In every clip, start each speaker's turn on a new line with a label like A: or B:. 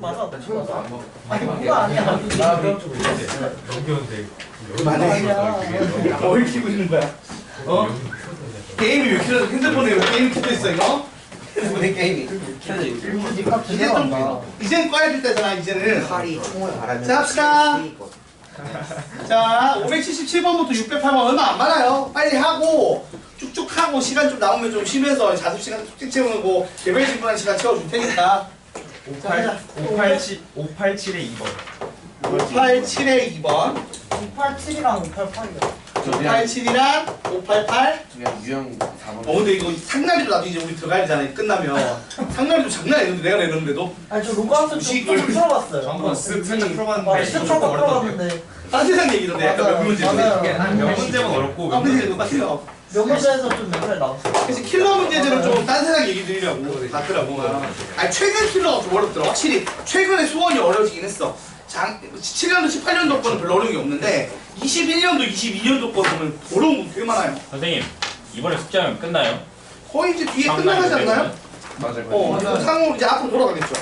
A: 맞아.
B: 처음부터 안 먹어.
A: 아니 그거 아니야.
C: 연기원데
A: 아니야.
D: 뭘 키고 있는 거야? 어? 게임이 왜 켜져? 핸드폰에 왜 게임이 켜져 있어 이거? 핸드폰에 게임이 켜져 있어. 이제는 꺼야 될 때잖아 이제는.
B: 칼이 총을 바라면.
D: 자 합시다. 자 577번부터 608번 얼마 안 많아요. 빨리 하고 쭉쭉 하고 시간 좀 나오면 좀 쉬면서 자습 시간 툭툭 채우고 개별 질문하는 시간 채워줄 테니까.
C: 587에 2번.
D: 587에 2번.
A: 587이랑 588이야.
D: 587이랑 588.
B: 그냥 유형 4번.
D: 근데 이거 상난이도 나도 이제 우리 들어가야 되잖아. 끝나면 상난이도 장난 아니는데 내가 내렸는데도
A: 아니 저 로그아웃 좀 풀어봤어요.
C: 한번 쓱 살짝
A: 아,
C: 풀어봤는데
A: 스쳐가 풀어봤는데
D: 딴 세상 얘기던데 약간 몇 문제인데.
A: 맞아요.
C: 몇 문제만 어렵고
D: 몇 문제 똑같아요.
A: 몇 문제에서 좀 멘탈 나왔어.
D: 그래서 킬러 문제들은 좀 딴 세상 얘기 드리려고 봤더라고. 아니 최근 킬러가 좀 어렵더라. 확실히 최근에 수원이 어려워지긴 했어. 17년도 18년도 거는 별로 어려운 게 없는데 21년도 22년도 거 보면 어려운 거 되게 많아요.
E: 선생님 이번에 숙제하면 끝나요?
D: 거의 이제 뒤에 끝나가지 않나요?
B: 맞아요.
D: 상으로 이제 앞으로 돌아가겠죠.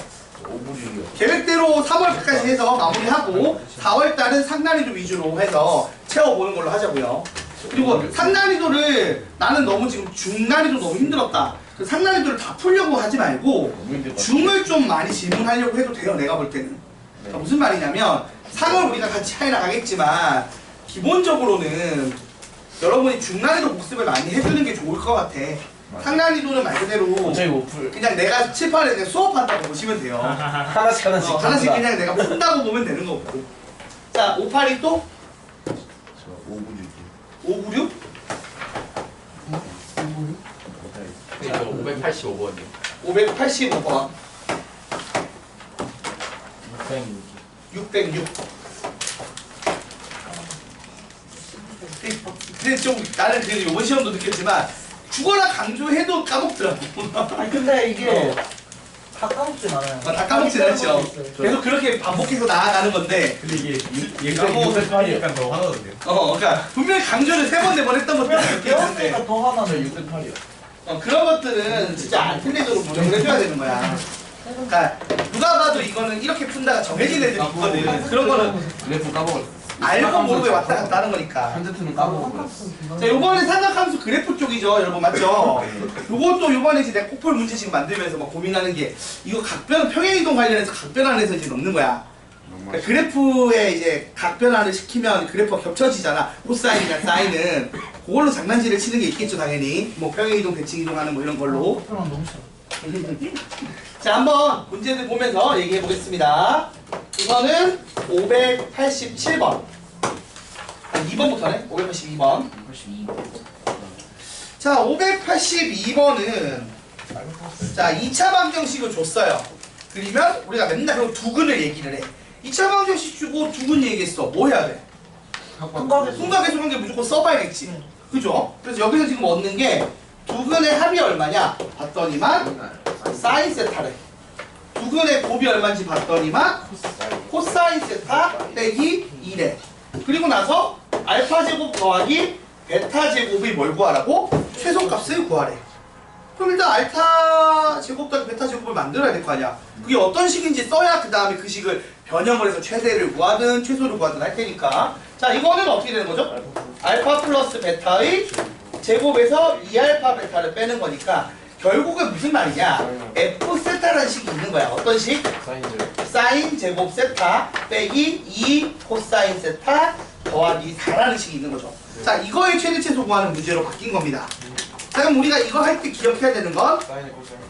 B: 5분이요.
D: 계획대로 3월까지 해서 마무리하고 4월달은 상난이도 위주로 해서 채워보는 걸로 하자고요. 그리고 상난이도를 나는 너무 지금 중난이도 너무 힘들었다. 그 상난이도를 다 풀려고 하지 말고 중을 좀 많이 질문하려고 해도 돼요. 내가 볼 때는. 그러니까 무슨 말이냐면 상을 우리가 같이 해나가겠지만 기본적으로는 여러분이 중난이도 복습을 많이 해주는 게 좋을 것 같아. 상난이도는 말 그대로
B: 저희 못 풀.
D: 그냥 내가 칠판에 그냥 수업한다고 보시면 돼요.
B: 하나씩 하나씩.
D: 하나씩 그냥 내가 푼다고 보면 되는 거고. 자, 582 또?
B: 저 596이요.
D: 596?
E: 585번이요.
D: 585번. 606. 근데 좀 나는 그래도 이번 시험도 느꼈지만 죽어라 강조해도 까먹더라고.
A: 아니 근데 이게 다 까먹진 않아요.
D: 다 까먹진 않죠. 계속 그렇게 반복해서 나아가는 건데.
C: 근데 이게
D: 너무
C: 얘기하니까 더 화나던데요.
D: 그러니까 분명히 강조를 3번, 4번 했던 것들이 이렇게 있는데.
A: 배웠으니까 더 화나네.
B: 608이요.
D: 그런 것들은 진짜 안 틀리도록 조정을 해줘야 되는 거야. 그러니까 누가 봐도 이거는 이렇게 푼다가 정해진 애들이 있거든. 그런 거는
B: 그래프 까먹었어.
D: 알고 모르고 왔다 갔다 하는 거니까.
B: 현재투는 까먹었어.
D: 자, 요번에 삼각함수 그래프 쪽이죠, 여러분 맞죠? 요것도 요번에 이제 내가 코폴 문제 지금 만들면서 막 고민하는 게 이거 각변 평행이동 관련해서 각변환해서 이제 넣는 거야. 그러니까 그래프에 이제 각변환을 시키면 그래프가 겹쳐지잖아. 코사인이나 사인은 그걸로 장난질을 치는 게 있겠죠, 당연히. 뭐 평행이동, 대칭이동하는 뭐 이런 걸로.
A: 너무 싫어.
D: 자, 한번 문제들 보면서 얘기해 보겠습니다. 이거는 587번. 2번부터네. 582번. 자, 582번은 자, 2차 방정식을 줬어요. 그러면 우리가 맨날 그럼 두근을 얘기를 해. 2차 방정식 주고 두근 얘기했어. 뭐 해야 돼? 순간계속한 게 무조건 써봐야겠지. 그죠? 그래서 여기서 지금 얻는 게 두근의 합이 얼마냐? 봤더니만 사인 세타래. 두근의 곱이 얼마인지 봤더니만 코사인 세타 빼기 2래. 그리고 나서 알파 제곱 더하기 베타 제곱이 뭘 구하라고? 최소값을 구하래. 그럼 일단 알파 제곱 더하기 베타 제곱을 만들어야 될 거 아니야. 그게 어떤 식인지 써야 그 다음에 그 식을 변형을 해서 최대를 구하든 최소를 구하든 할 테니까. 자, 이거는 어떻게 되는 거죠? 알파 플러스 베타의 제곱에서 2알파 베타를 빼는 거니까 결국은 무슨 말이냐? F 세타라는 식이 있는 거야. 어떤 식? 사인 제곱 세타 빼기 2 코사인 세타 더하기 4라는 식이 있는 거죠. 자, 이거의 최대 최소 구하는 문제로 바뀐 겁니다. 자, 그럼 우리가 이거 할 때 기억해야 되는 건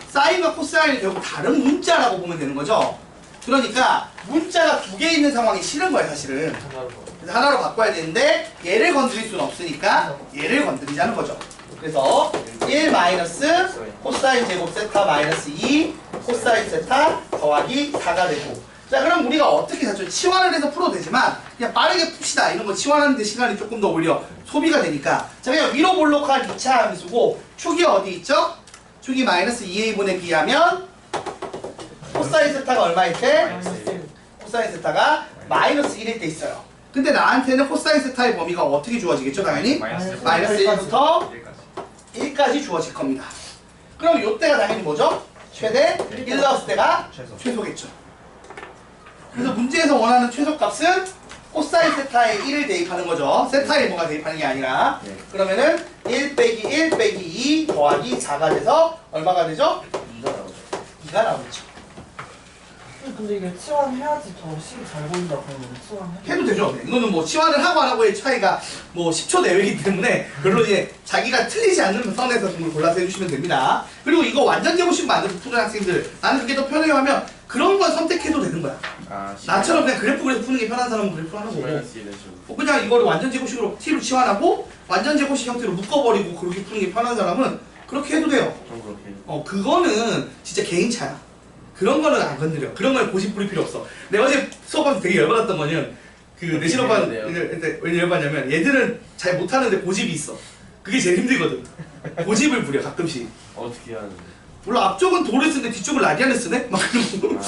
D: 사인과 코사인이 결국 다른 문자라고 보면 되는 거죠. 그러니까 문자가 2개 있는 상황이 싫은 거야, 사실은. 그래서 하나로 바꿔야 되는데 얘를 건드릴 수는 없으니까 얘를 건드리자는 거죠. 그래서 1 마이너스 코사인 제곱 세타 마이너스 2 코사인 세타 더하기 4가 되고. 자, 그럼 우리가 어떻게 사죠? 치환을 해서 풀어도 되지만 그냥 빠르게 풉시다. 이런 거 치환하는데 시간이 조금 더 오히려 소비가 되니까. 자, 그냥 위로 볼록한 2차 함수고 축이 어디 있죠? 축이 마이너스 2a분의 b하면 코사인 세타가 얼마일 때? 코사인 세타가 마이너스 1일 때 있어요. 근데 나한테는 코사인 세타의 범위가 어떻게 주어지겠죠? 당연히 마이너스 1부터 1까지 주어질 겁니다. 그럼 이때가 당연히 뭐죠? 최대 1 넣었을 때가 최소겠죠. 그래서 문제에서 원하는 최소값은 코사인 세타에 1을 대입하는 거죠. 세타에 뭐가 대입하는 게 아니라.
B: 네.
D: 그러면은 1 빼기 1 빼기 2 더하기 4가 돼서 얼마가 되죠?
B: 2가 나오죠.
D: 2가 나오죠.
A: 근데 이게 치환해야지 더 식이 잘 보인다고 하면 치환해.
D: 해도 되죠. 이거는 뭐 치환을 하고 안 하고의 차이가 뭐 10초 내외이기 때문에 별로 이제 자기가 틀리지 않는 선에서 정말 골라서 해주시면 됩니다. 그리고 이거 완전 제곱식 만들어서 푸는 학생들, 나는 그게 더 편해요 하면 그런 건 선택해도 되는 거야.
B: 아,
D: 나처럼 그냥 그래프 그래서 푸는 게 편한 사람은 그래프 하는 거고,
B: 마이너스 1은 좀.
D: 그냥 이거를 완전 제곱식으로 t로 치환하고 완전 제곱식 형태로 묶어버리고 그렇게 푸는 게 편한 사람은 그렇게 해도 돼요.
B: 좀 그렇게.
D: 그거는 진짜 개인 차야. 그런 거는 안 건드려. 그런 걸 고집 부릴 필요 없어. 내가 어제 수업하면서 되게 열받았던 거는 그 내신 오빠는 왜 열받냐면 얘들은 잘 못하는데 고집이 있어. 그게 제일 힘들거든. 고집을 부려 가끔씩.
B: 어떻게 하는데?
D: 물론 앞쪽은 도를 쓰는데 뒤쪽은 라디안을 쓰네? 막 그러고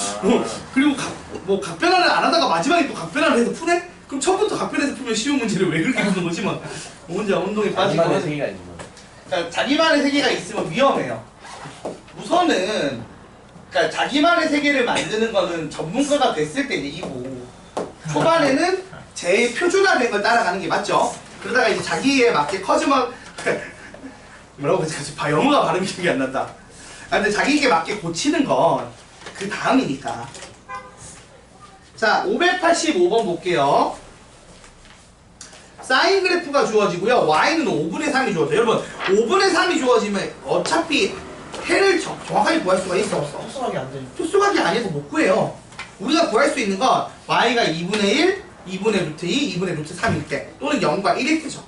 D: 그리고 뭐 각변환을 안 하다가 마지막에 또 각변환을 해서 푸네? 그럼 처음부터 각변해서 풀면 쉬운 문제를 왜 그렇게 푸는 거지? 막 혼자 운동에 빠지고
B: 자기만의
D: 하는.
B: 세계가 있는 거야.
D: 그러니까 자기만의 세계가 있으면 위험해요. 우선은 그러니까 자기만의 세계를 만드는 거는 전문가가 됐을 때 얘기고 초반에는 제일 표준화된 걸 따라가는 게 맞죠. 그러다가 이제 자기에 맞게 커즈막 뭐라고 그러지? 영어가 발음이 기억이 안 난다. 근데 자기에게 맞게 고치는 건 그 다음이니까. 자, 585번 볼게요. 사인 그래프가 주어지고요. y는 5분의 3이 주어져요. 여러분, 5분의 3이 주어지면 어차피 해를 정확하게 구할 수가 있어 없어?
A: 흡수하게 안 되니까.
D: 특수각이 아니어서 못 구해요. 우리가 구할 수 있는 건 y가 2분의 1, 2분의 루트 2, 2분의 루트 3일 때 또는 0과 1일 때죠.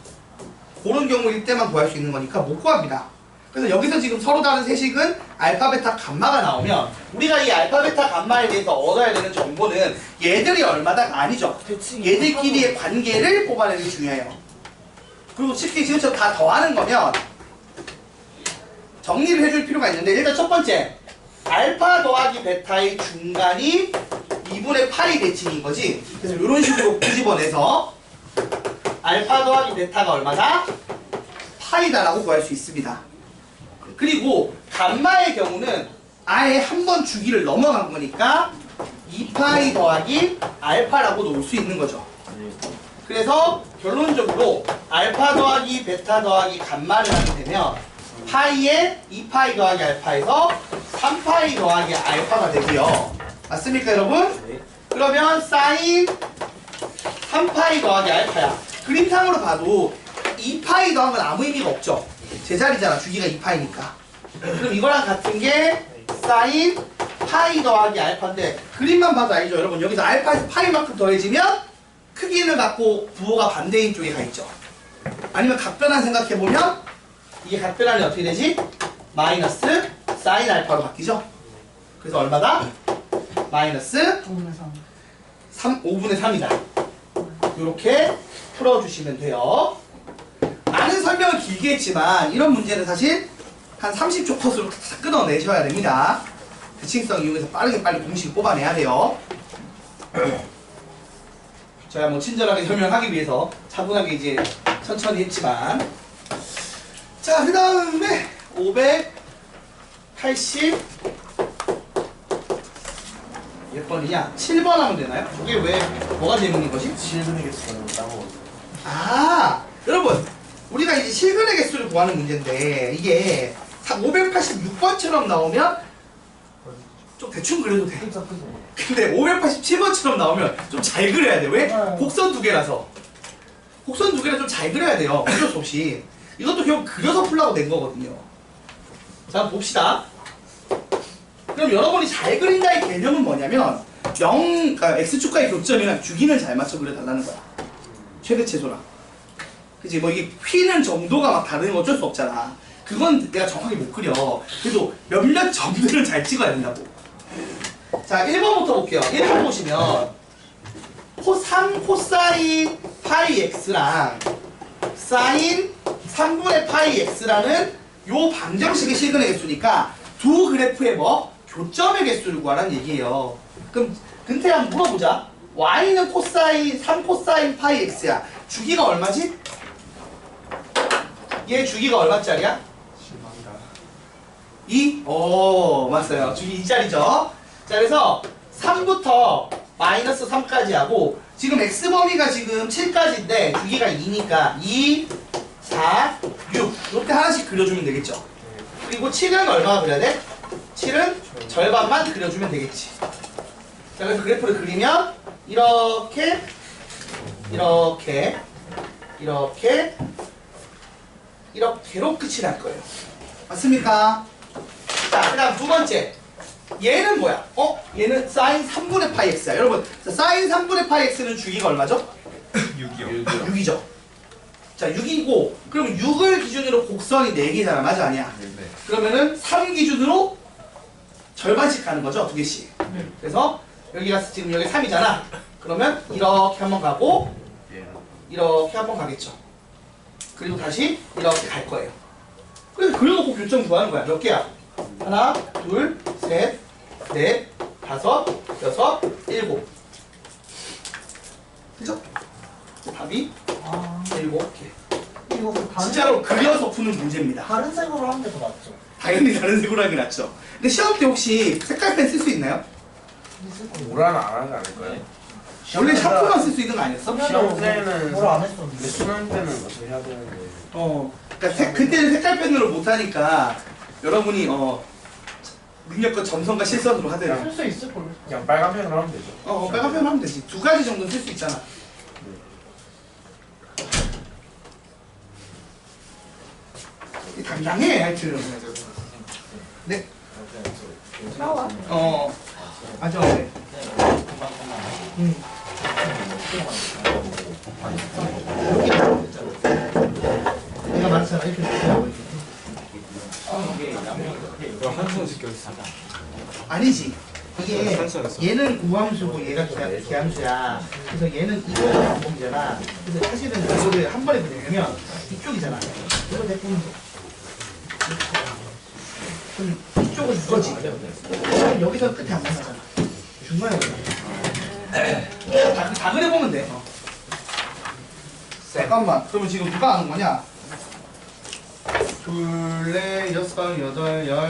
D: 그런 경우일 때만 구할 수 있는 거니까 못 구합니다. 그래서 여기서 지금 서로 다른 세식은 알파, 베타, 감마가 나오면 우리가 이 알파, 베타, 감마에 대해서 얻어야 되는 정보는 얘들이 얼마다가 아니죠. 얘들끼리의 관계를 뽑아내는 게 중요해요. 그리고 쉽게 지금처럼 다 더하는 거면 정리를 해줄 필요가 있는데 일단 첫 번째 알파 더하기 베타의 중간이 2분의 파이 대칭인 거지. 그래서 이런 식으로 뒤집어내서 알파 더하기 베타가 얼마다? 파이다라고 구할 수 있습니다. 그리고 감마의 경우는 아예 한 번 주기를 넘어간 거니까 2파이 더하기 알파라고 놓을 수 있는 거죠. 그래서 결론적으로 알파 더하기 베타 더하기 감마를 하게 되면 파이에 2파이 더하기 알파에서 3파이 더하기 알파가 되고요. 맞습니까 여러분? 그러면 사인 3파이 더하기 알파야. 그림상으로 봐도 2파이 더한 건 아무 의미가 없죠. 제자리잖아. 주기가 2파이니까. 그럼 이거랑 같은 게 사인 파이 더하기 알파인데 그림만 봐도 알죠. 여러분 여기서 알파에서 파이만큼 더해지면 크기를 갖고 부호가 반대인 쪽에 가 있죠. 아니면 각변환 생각해보면 이게 각변환이 어떻게 되지? 마이너스 사인 알파로 바뀌죠. 그래서 얼마다? 마이너스 5분의 3이다. 이렇게 풀어주시면 돼요. 많은 설명을 길게 했지만 이런 문제는 사실 한 30초 컷으로 다 끊어내셔야 됩니다. 대칭성 이용해서 빠르게 빨리 공식 뽑아내야 돼요. 제가 뭐 친절하게 설명하기 위해서 차분하게 이제 천천히 했지만 자, 그 다음에 580 몇 번이냐? 7번 하면 되나요? 저게 왜 뭐가 재밌는 거지?
B: 7분의 개수는 따먹었어.
D: 아, 여러분 우리가 이제 실근의 개수를 구하는 문제인데 이게 586번처럼 나오면 좀 대충 그려도 돼. 근데 587번처럼 나오면 좀 잘 그려야 돼. 왜? 곡선 두 개라서. 곡선 두 개라 좀 잘 그려야 돼요. 어쩔 수 없이. 이것도 결국 그려서 풀라고 낸 거거든요. 자, 한번 봅시다. 그럼 여러분이 잘 그린다의 개념은 뭐냐면 그러니까 x축과의 교점이랑 주기는 잘 맞춰 그려달라는 거야. 최대 최소랑. 그치? 뭐 이게 휘는 정도가 막 다른 거 어쩔 수 없잖아. 그건 내가 정확하게 못 그려. 그래도 몇몇 점들을 잘 찍어야 된다고. 자, 1번부터 볼게요. 1번 보시면 3 코사인 파이 x랑 사인 3분의 파이 x라는 요 방정식의 실근의 개수니까 두 그래프의 뭐? 교점의 개수를 구하라는 얘기예요. 그럼 근태 한번 물어보자. y는 코사인 3 코사인 파이 x야. 주기가 얼마지? 얘 주기가 얼마짜리야? 2? 오, 맞아요. 주기 2짜리죠. 자, 그래서 3부터 마이너스 3까지 하고 지금 x 범위가 지금 7까지인데 주기가 2니까 2, 4, 6 이렇게 하나씩 그려주면 되겠죠. 그리고 7은 얼마나 그려야 돼? 7은 절반만 그려주면 되겠지. 자, 그래서 그래프를 그리면 이렇게 이렇게 이렇게 이렇게로 끝이 날 거예요. 맞습니까? 자, 그 다음 두 번째. 얘는 뭐야? 얘는 사인 3분의 파이 x야. 여러분, 자, 사인 3분의 파이 x는 주기가 얼마죠?
C: 6이요.
D: 6이죠. 자, 6이고, 그럼 6을 기준으로 곡선이 4개잖아. 맞아, 아니야?
C: 네.
D: 그러면은 3 기준으로 절반씩 가는 거죠, 2개씩. 그래서 여기가 지금 여기 3이잖아. 그러면 이렇게 한번 가고, 이렇게 한번 가겠죠. 그리고 다시 이렇게 갈 거예요. 그래서 그려놓고 교점 구하는 거야. 몇 개야? 하나, 둘, 셋, 넷, 다섯, 여섯, 일곱. 그죠? 답이
A: 아,
D: 7개.
A: 이거 그 다른
D: 진짜로 그려서 푸는 문제입니다.
A: 다른 색으로 하는 게 더 낫죠.
D: 당연히 다른 색으로 하는 게 낫죠. 근데 시험 때 혹시 색깔펜 쓸 수 있나요?
A: 있을 거예요.
B: 오라는 안 하는 거 아닐까요?
D: 원래 샤프만 쓸 수 있는 거 아니었어?
B: 시험 때는
A: 뭘안
B: 근데
A: 했었는데.
B: 수능 때는 어떻게 해야 되는데
D: 그러니까 그때는 색깔펜으로 못하니까 여러분이 능력과 점성과 실선으로 하더라.
A: 쓸 수 있을 걸요.
B: 그냥 빨간 펜으로 하면 되죠.
D: 빨간 펜 하면 되지. 2가지 정도는 쓸 수 있잖아. 당당해 하여튼. 네.
A: 나와.
D: 맞아. 네. 내가 말했잖아. 이렇게 하고 있어.
C: 그럼 한손 지켜있어.
D: 아니지. 이게 얘는 우함수고 얘가 계함수야. 그래서 얘는 이거가 반복이잖아. 그래서 사실은 이거를 한 번에 그리려면 이쪽이잖아. 이거 내 뿐이죠. 그럼 이쪽은 이거지. 그럼 여기서 끝에 안 만나잖아. 중간에 만나. 다 그려보면 돼. 잠깐만. 그러면 지금 누가 아는 거냐? 둘, 넷, 여섯, 여덟, 열,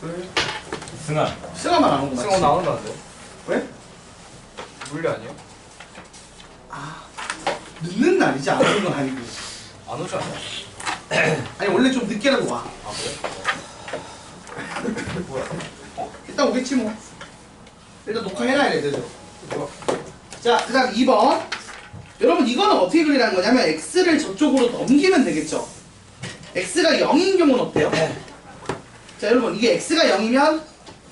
D: 열둘.
E: 승아.
D: 승아만 안 온 거 맞지?
B: 수능 나온다는데?
D: 왜?
B: 물리 아니에요?
D: 늦는 날이지 안 오는 건 아니고.
B: 안 오지 않아요?
D: 아니 원래 좀 늦게라도 와.
B: 아 그래? 뭐야?
D: 일단 오겠지 뭐. 일단 녹화해놔야 돼, 되죠. 자, 그 다음 2번. 여러분 이거는 어떻게 그리라는 거냐면 x를 저쪽으로 넘기면 되겠죠. x가 0인 경우는 어때요? 자, 여러분 이게 x가 0이면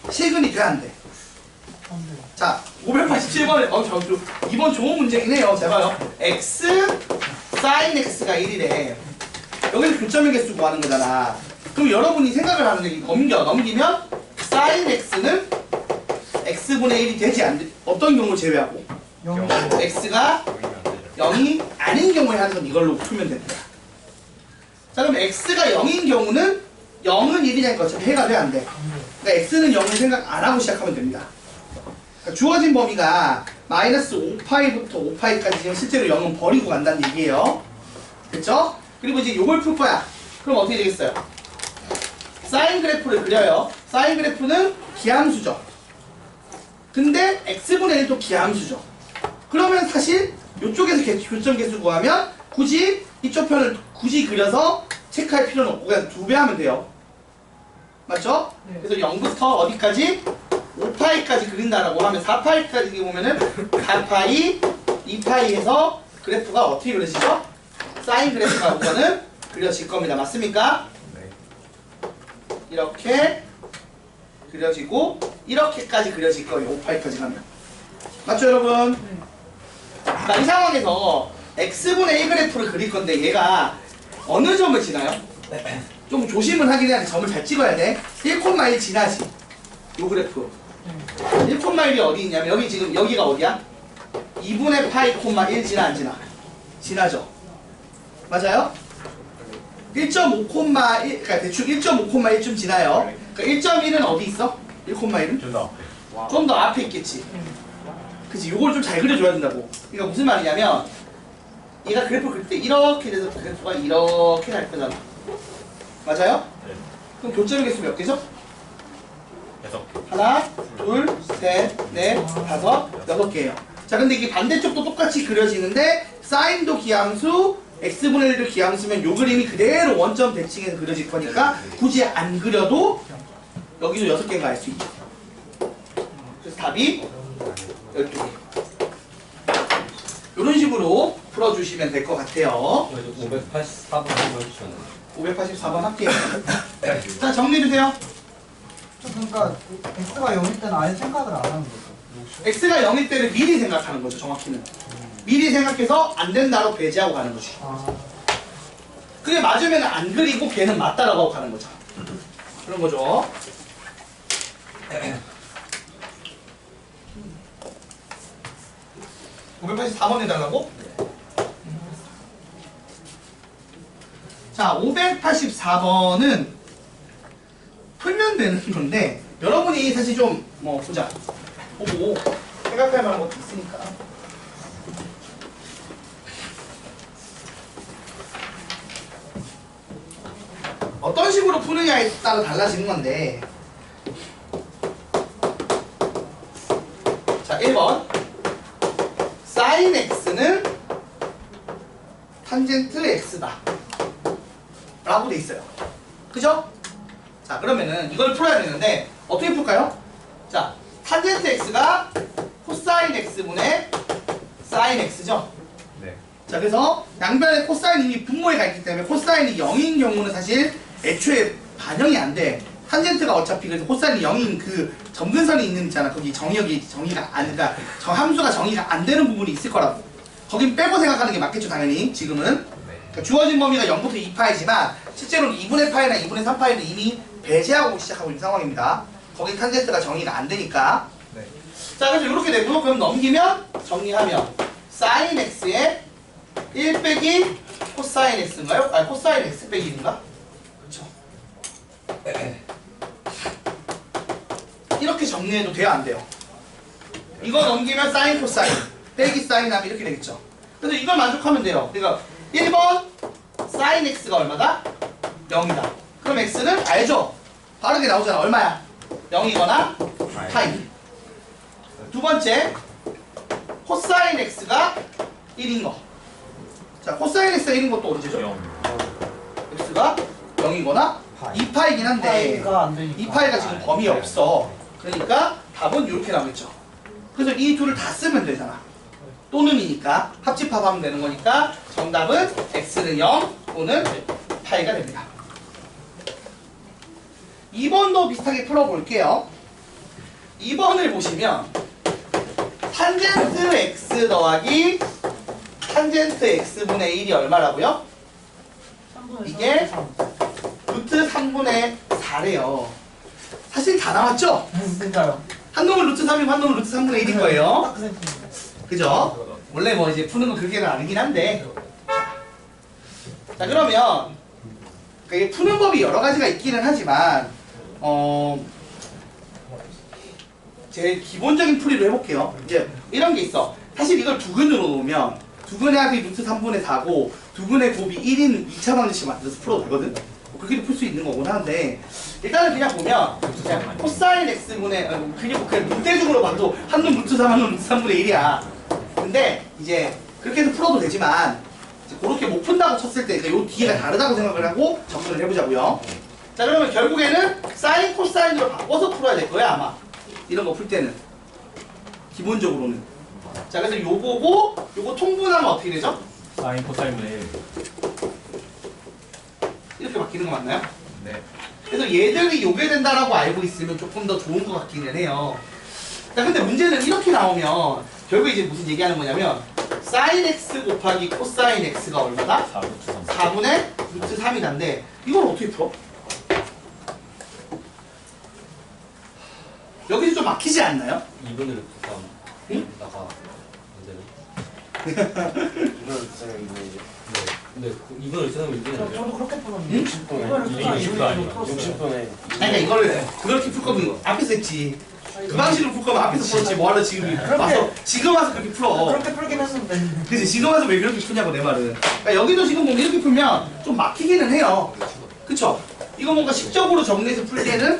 D: 실근이 돼, 안 돼?
A: 안 돼.
D: 자, 587번에 이번 좋은 문제긴 해요. 제가요. x sin x가 1이래. 여기는 교점의 개수 구하는 거잖아. 그럼 여러분이 생각을 하는 게 넘기면 sin x는 x분의 1이 되지 안 돼. 어떤 경우를 제외하고? x가 0이 아닌 경우에 하는 건 이걸로 풀면 됩니다. 자, 그럼 x가 0인 경우는 0은 1이니까 어차피 해가 돼, 안 돼? 그러니까 x는 0을 생각 안 하고 시작하면 됩니다. 그러니까 주어진 범위가 마이너스 5파이부터 5파이까지 지금 실제로 0은 버리고 간다는 얘기예요. 됐죠? 그리고 이제 요걸 풀 거야. 그럼 어떻게 되겠어요? 사인 그래프를 그려요. 사인 그래프는 기함수죠. 근데 x분의 1도 기함수죠. 그러면 사실 이쪽에서 교점 개수 구하면 굳이 이쪽 편을 굳이 그려서 체크할 필요는 없고 그냥 2배 하면 돼요. 맞죠?
A: 네.
D: 그래서 0부터 어디까지? 5파이까지 그린다라고 하면 4파이까지 보면은 4파이, 2파이 해서 그래프가 어떻게 그려지죠? 사인 그래프가 우선은 그려질 겁니다. 맞습니까?
C: 네.
D: 이렇게 그려지고 이렇게까지 그려질 거예요. 5파이까지 가면. 맞죠, 여러분? 자, 이 상황에서 x분의 1 그래프를 그릴 건데 얘가 어느 점을 지나요? 좀 조심은 하긴 해야 돼. 점을 잘 찍어야 돼. 1,1 지나지. 요 그래프. 1,1이 어디 있냐면 여기 지금 여기가 어디야? 2분의 파이, 1 지나 안 지나? 지나죠. 맞아요? 1.5, 그러니까 대충 1.5,1쯤 지나요. 그러니까 1.1은 어디 있어? 1,1은?
E: 좀 더.
D: 좀 더 앞에 있겠지. 그치, 요걸 좀 잘 그려줘야 된다고. 그러니까 무슨 말이냐면 얘가 그래프 그릴 때 이렇게 돼서 그래프가 이렇게 갈 거잖아. 맞아요?
E: 네.
D: 그럼 교점의 개수 몇 개죠? 하나, 둘, 셋, 넷, 다섯, 6개예요. 자, 근데 이게 반대쪽도 똑같이 그려지는데 사인도 기함수, x분의 1도 기함수면 요 그림이 그대로 원점 대칭해서 그려질 거니까 굳이 안 그려도 여기도 6개가 알 수 있죠. 그래서 답이 12개. 이런 식으로 풀어주시면 될 것 같아요.
B: 584번 한번 해주셨는데
D: 584번 할게요. 자, 정리해주세요.
A: 그러니까 X가 0일 때는 아예 생각을 안 하는 거죠.
D: x가 0일 때를 미리 생각하는 거죠, 정확히는. 미리 생각해서 안 된다로 배제하고 가는 거지.
A: 아,
D: 그게 맞으면 안 그리고 걔는 맞다라고 하고 가는 거죠. 그런 거죠. (584번) 해달라고? 자, 584번은 풀면 되는 건데 여러분이 사실 좀 뭐 보자. 보고 생각할 만한 것도 있으니까. 어떤 식으로 푸느냐에 따라 달라지는 건데. 자, 1번 sin x는 탄젠트 x다 라고 돼 있어요. 그죠? 자, 그러면은 이걸 풀어야 되는데 어떻게 풀까요? 자, 탄젠트 x가 코사인 x분의 sin x죠?
B: 네.
D: 자, 그래서 양변에 코사인 이미 분모에 가 있기 때문에 코사인이 0인 경우는 사실 애초에 반영이 안 돼. 탄젠트가 어차피 그래서 코사인이 0인 그 점근선이 있잖아. 거기 정의가 안, 그러니까 함수가 정의가 안 되는 부분이 있을 거라고. 거긴 빼고 생각하는 게 맞겠죠, 당연히. 지금은. 그러니까 주어진 범위가 0부터 2파이지만 실제로 2분의 파이나 2분의 3파이는 이미 배제하고 시작하고 있는 상황입니다. 거기 탄젠트가 정의가 안 되니까.
B: 네.
D: 자, 그래서 이렇게 되고 그럼 넘기면 정리하면 sin x에 1 빼기 코사인 x인가요? 아니, 코사인 x 빼기 1인가? 그렇죠. 이렇게 정리해도 돼요, 안 돼요? 이거 넘기면 사인 코사인 빼기 사인 하면 이렇게 되겠죠. 그래서 이걸 만족하면 돼요. 그러니까 1번 사인 x가 얼마다? 0이다. 그럼 x는 알죠? 바르게 나오잖아. 얼마야? 0이거나 파이. 두 번째 코사인 x가 1인 거. 자, 코사인 x가 1인 것도 언제죠?
E: 0.
D: x가 0이거나 2파이긴 한데
A: 파이가 안 되니까.
D: 2파이가 지금 범위에 없어. 그러니까 답은 이렇게 나오겠죠. 그래서 이 둘을 다 쓰면 되잖아. 또는이니까 합집합하면 되는 거니까 정답은 x는 0 또는 파이가 됩니다. 2번도 비슷하게 풀어볼게요. 2번을 보시면 탄젠트 x 더하기 탄젠트 x분의 1이 얼마라고요?
A: 3분의
D: 이게
A: 3.
D: 루트 3분의 4래요. 사실 다 나왔죠?
A: 그러니까요.
D: 한 놈은 루트 3이고 한 놈은 루트 3분의 1일 거예요.
A: 딱 그 생각입니다.
D: 그죠? 원래 뭐 이제 푸는 건 그렇게는 아니긴 한데. 자, 그러면 그 푸는 법이 여러 가지가 있기는 하지만 제일 기본적인 풀이로 해볼게요. 이제 이런 게 있어. 사실 이걸 두근으로 놓으면 두근의 합이 루트 3분의 4고 두근의 곱이 1인 2차 방정식 만들어서 풀어도 되거든? 뭐 그렇게도 풀 수 있는 거긴 한데 일단은 그냥 보면 그냥 코사인 x분의 그냥 눈대중으로 봐도 한 놈 루트 3, 한 놈 루트 3분의 1이야. 근데 이제 그렇게 해서 풀어도 되지만 이제 그렇게 못 푼다고 쳤을 때 요 뒤가 다르다고 생각을 하고 접근을 해보자고요. 자, 그러면 결국에는 사인 코사인으로 바꿔서 풀어야 될 거야 아마. 이런 거 풀 때는 기본적으로는. 자, 그래서 요거고 요거 통분하면 어떻게 되죠?
E: 사인 코사인분의 1.
D: 이렇게 바뀌는 거 맞나요?
B: 네.
D: 그래서 얘들이 요게 된다라고 알고 있으면 조금 더 좋은 것 같기는 해요. 자, 근데 문제는 이렇게 나오면 결국 이제 무슨 얘기하는 거냐면 sin x 곱하기 코사인 x가 얼마다?
E: 4 루트 3.
D: 4분의 루트 3이란데 이걸 어떻게 풀어? 여기서 좀 막히지 않나요?
B: 2분의 루트 3
D: 응?
B: 나가 문제는 2분의 루트 3이면 이제 네. 근데 2분의 루트 3이면 이게
A: 저도
B: 아니에요?
A: 그렇게 풀었는데.
D: 응?
B: 60분에
A: 이거를
E: 60도 아니야.
B: 60분에
D: 그러니까 이거를 그렇게 풀 거면 앞에서 했지. 그 방식으로 풀 거면 앞에서 풀었지. 뭐하러 지금 와서 지금 와서 그렇게 풀어.
A: 그렇게 풀긴 했었는데.
D: 그치, 지금 와서 왜 그렇게 푸냐고 내 말은. 그러니까 여기도 지금 보면 이렇게 풀면 좀 막히기는 해요. 그쵸? 이거 뭔가 식적으로 정리해서 풀기에는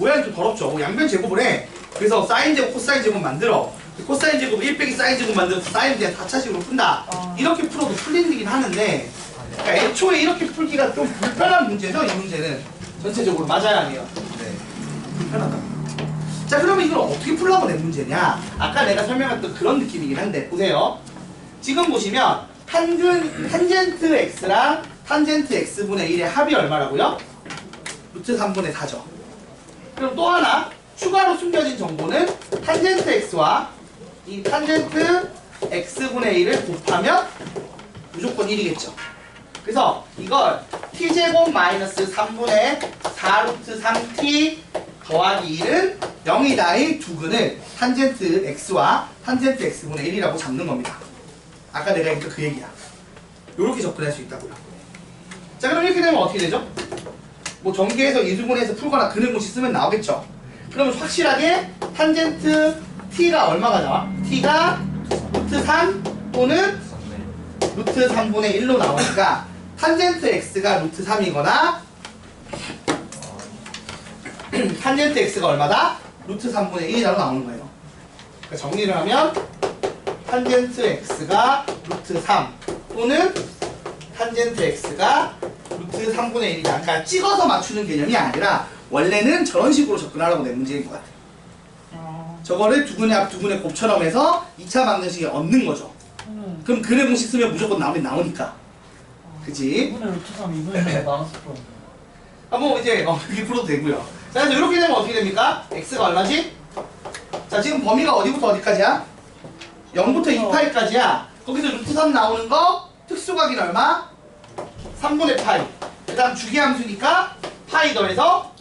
D: 모양이 좀 더럽죠. 양변 제곱을 해. 그래서 사인 제곱, 코사인 제곱 만들어. 코사인 제곱 1 빼기 사인 제곱 만들어서 사인 그냥 4차식으로 푼다. 이렇게 풀어도 풀리긴 하는데, 그러니까 애초에 이렇게 풀기가 좀 불편한 문제죠. 이 문제는 전체적으로 맞아야 해요. 네, 불편하다. 자, 그러면 이걸 어떻게 풀라고 낸 문제냐? 아까 내가 설명했던 그런 느낌이긴 한데, 보세요. 지금 보시면 탄젠트 x랑 탄젠트 x분의 1의 합이 얼마라고요? 루트 3분의 4죠. 그럼 또 하나 추가로 숨겨진 정보는 탄젠트 x와 이 탄젠트 x분의 1을 곱하면 무조건 1이겠죠. 그래서 이걸 t제곱 마이너스 3분의 4 루트 3t 더하기 1은 0이다의 두근을 탄젠트 x와 탄젠트 x분의 1이라고 잡는 겁니다. 아까 내가 했던 그 얘기야. 요렇게 접근할 수 있다고요. 자, 그럼 이렇게 되면 어떻게 되죠? 뭐 전개해서 이수분해서 풀거나 그늘공식 쓰면 나오겠죠. 그러면 확실하게 탄젠트 t가 얼마가 나와? t가 루트 3 또는 루트 3분의 1로 나오니까 탄젠트 x가 루트 3이거나 탄젠트 x가 얼마다? 루트 3분의 1이라고 나오는 거예요. 그러니까 정리를 하면 탄젠트 x가 루트 3 또는 탄젠트 x가 루트 3분의 1이다. 그러니까 찍어서 맞추는 개념이 아니라 원래는 저런 식으로 접근하라고 낸 문제인 것 같아요. 저거를 두근의 합, 두근의 곱처럼 해서 2차 방정식에 얻는 거죠. 그럼 근의 공식 쓰면 무조건 나오니까. 그치?
A: 2분의 루트 3, 2분의 3 나눴을 거야.
D: 아, 뭐 이제 이렇게 풀어도 되고요. 자, 그래서 이렇게 되면 어떻게 됩니까? x가 얼마지? 자, 지금 범위가 어디부터 어디까지야? 0부터 2파이까지야. 거기서 루트 3 나오는 거 특수각인 얼마? 3분의 파이. 그 다음 주기함수니까 파이 더해서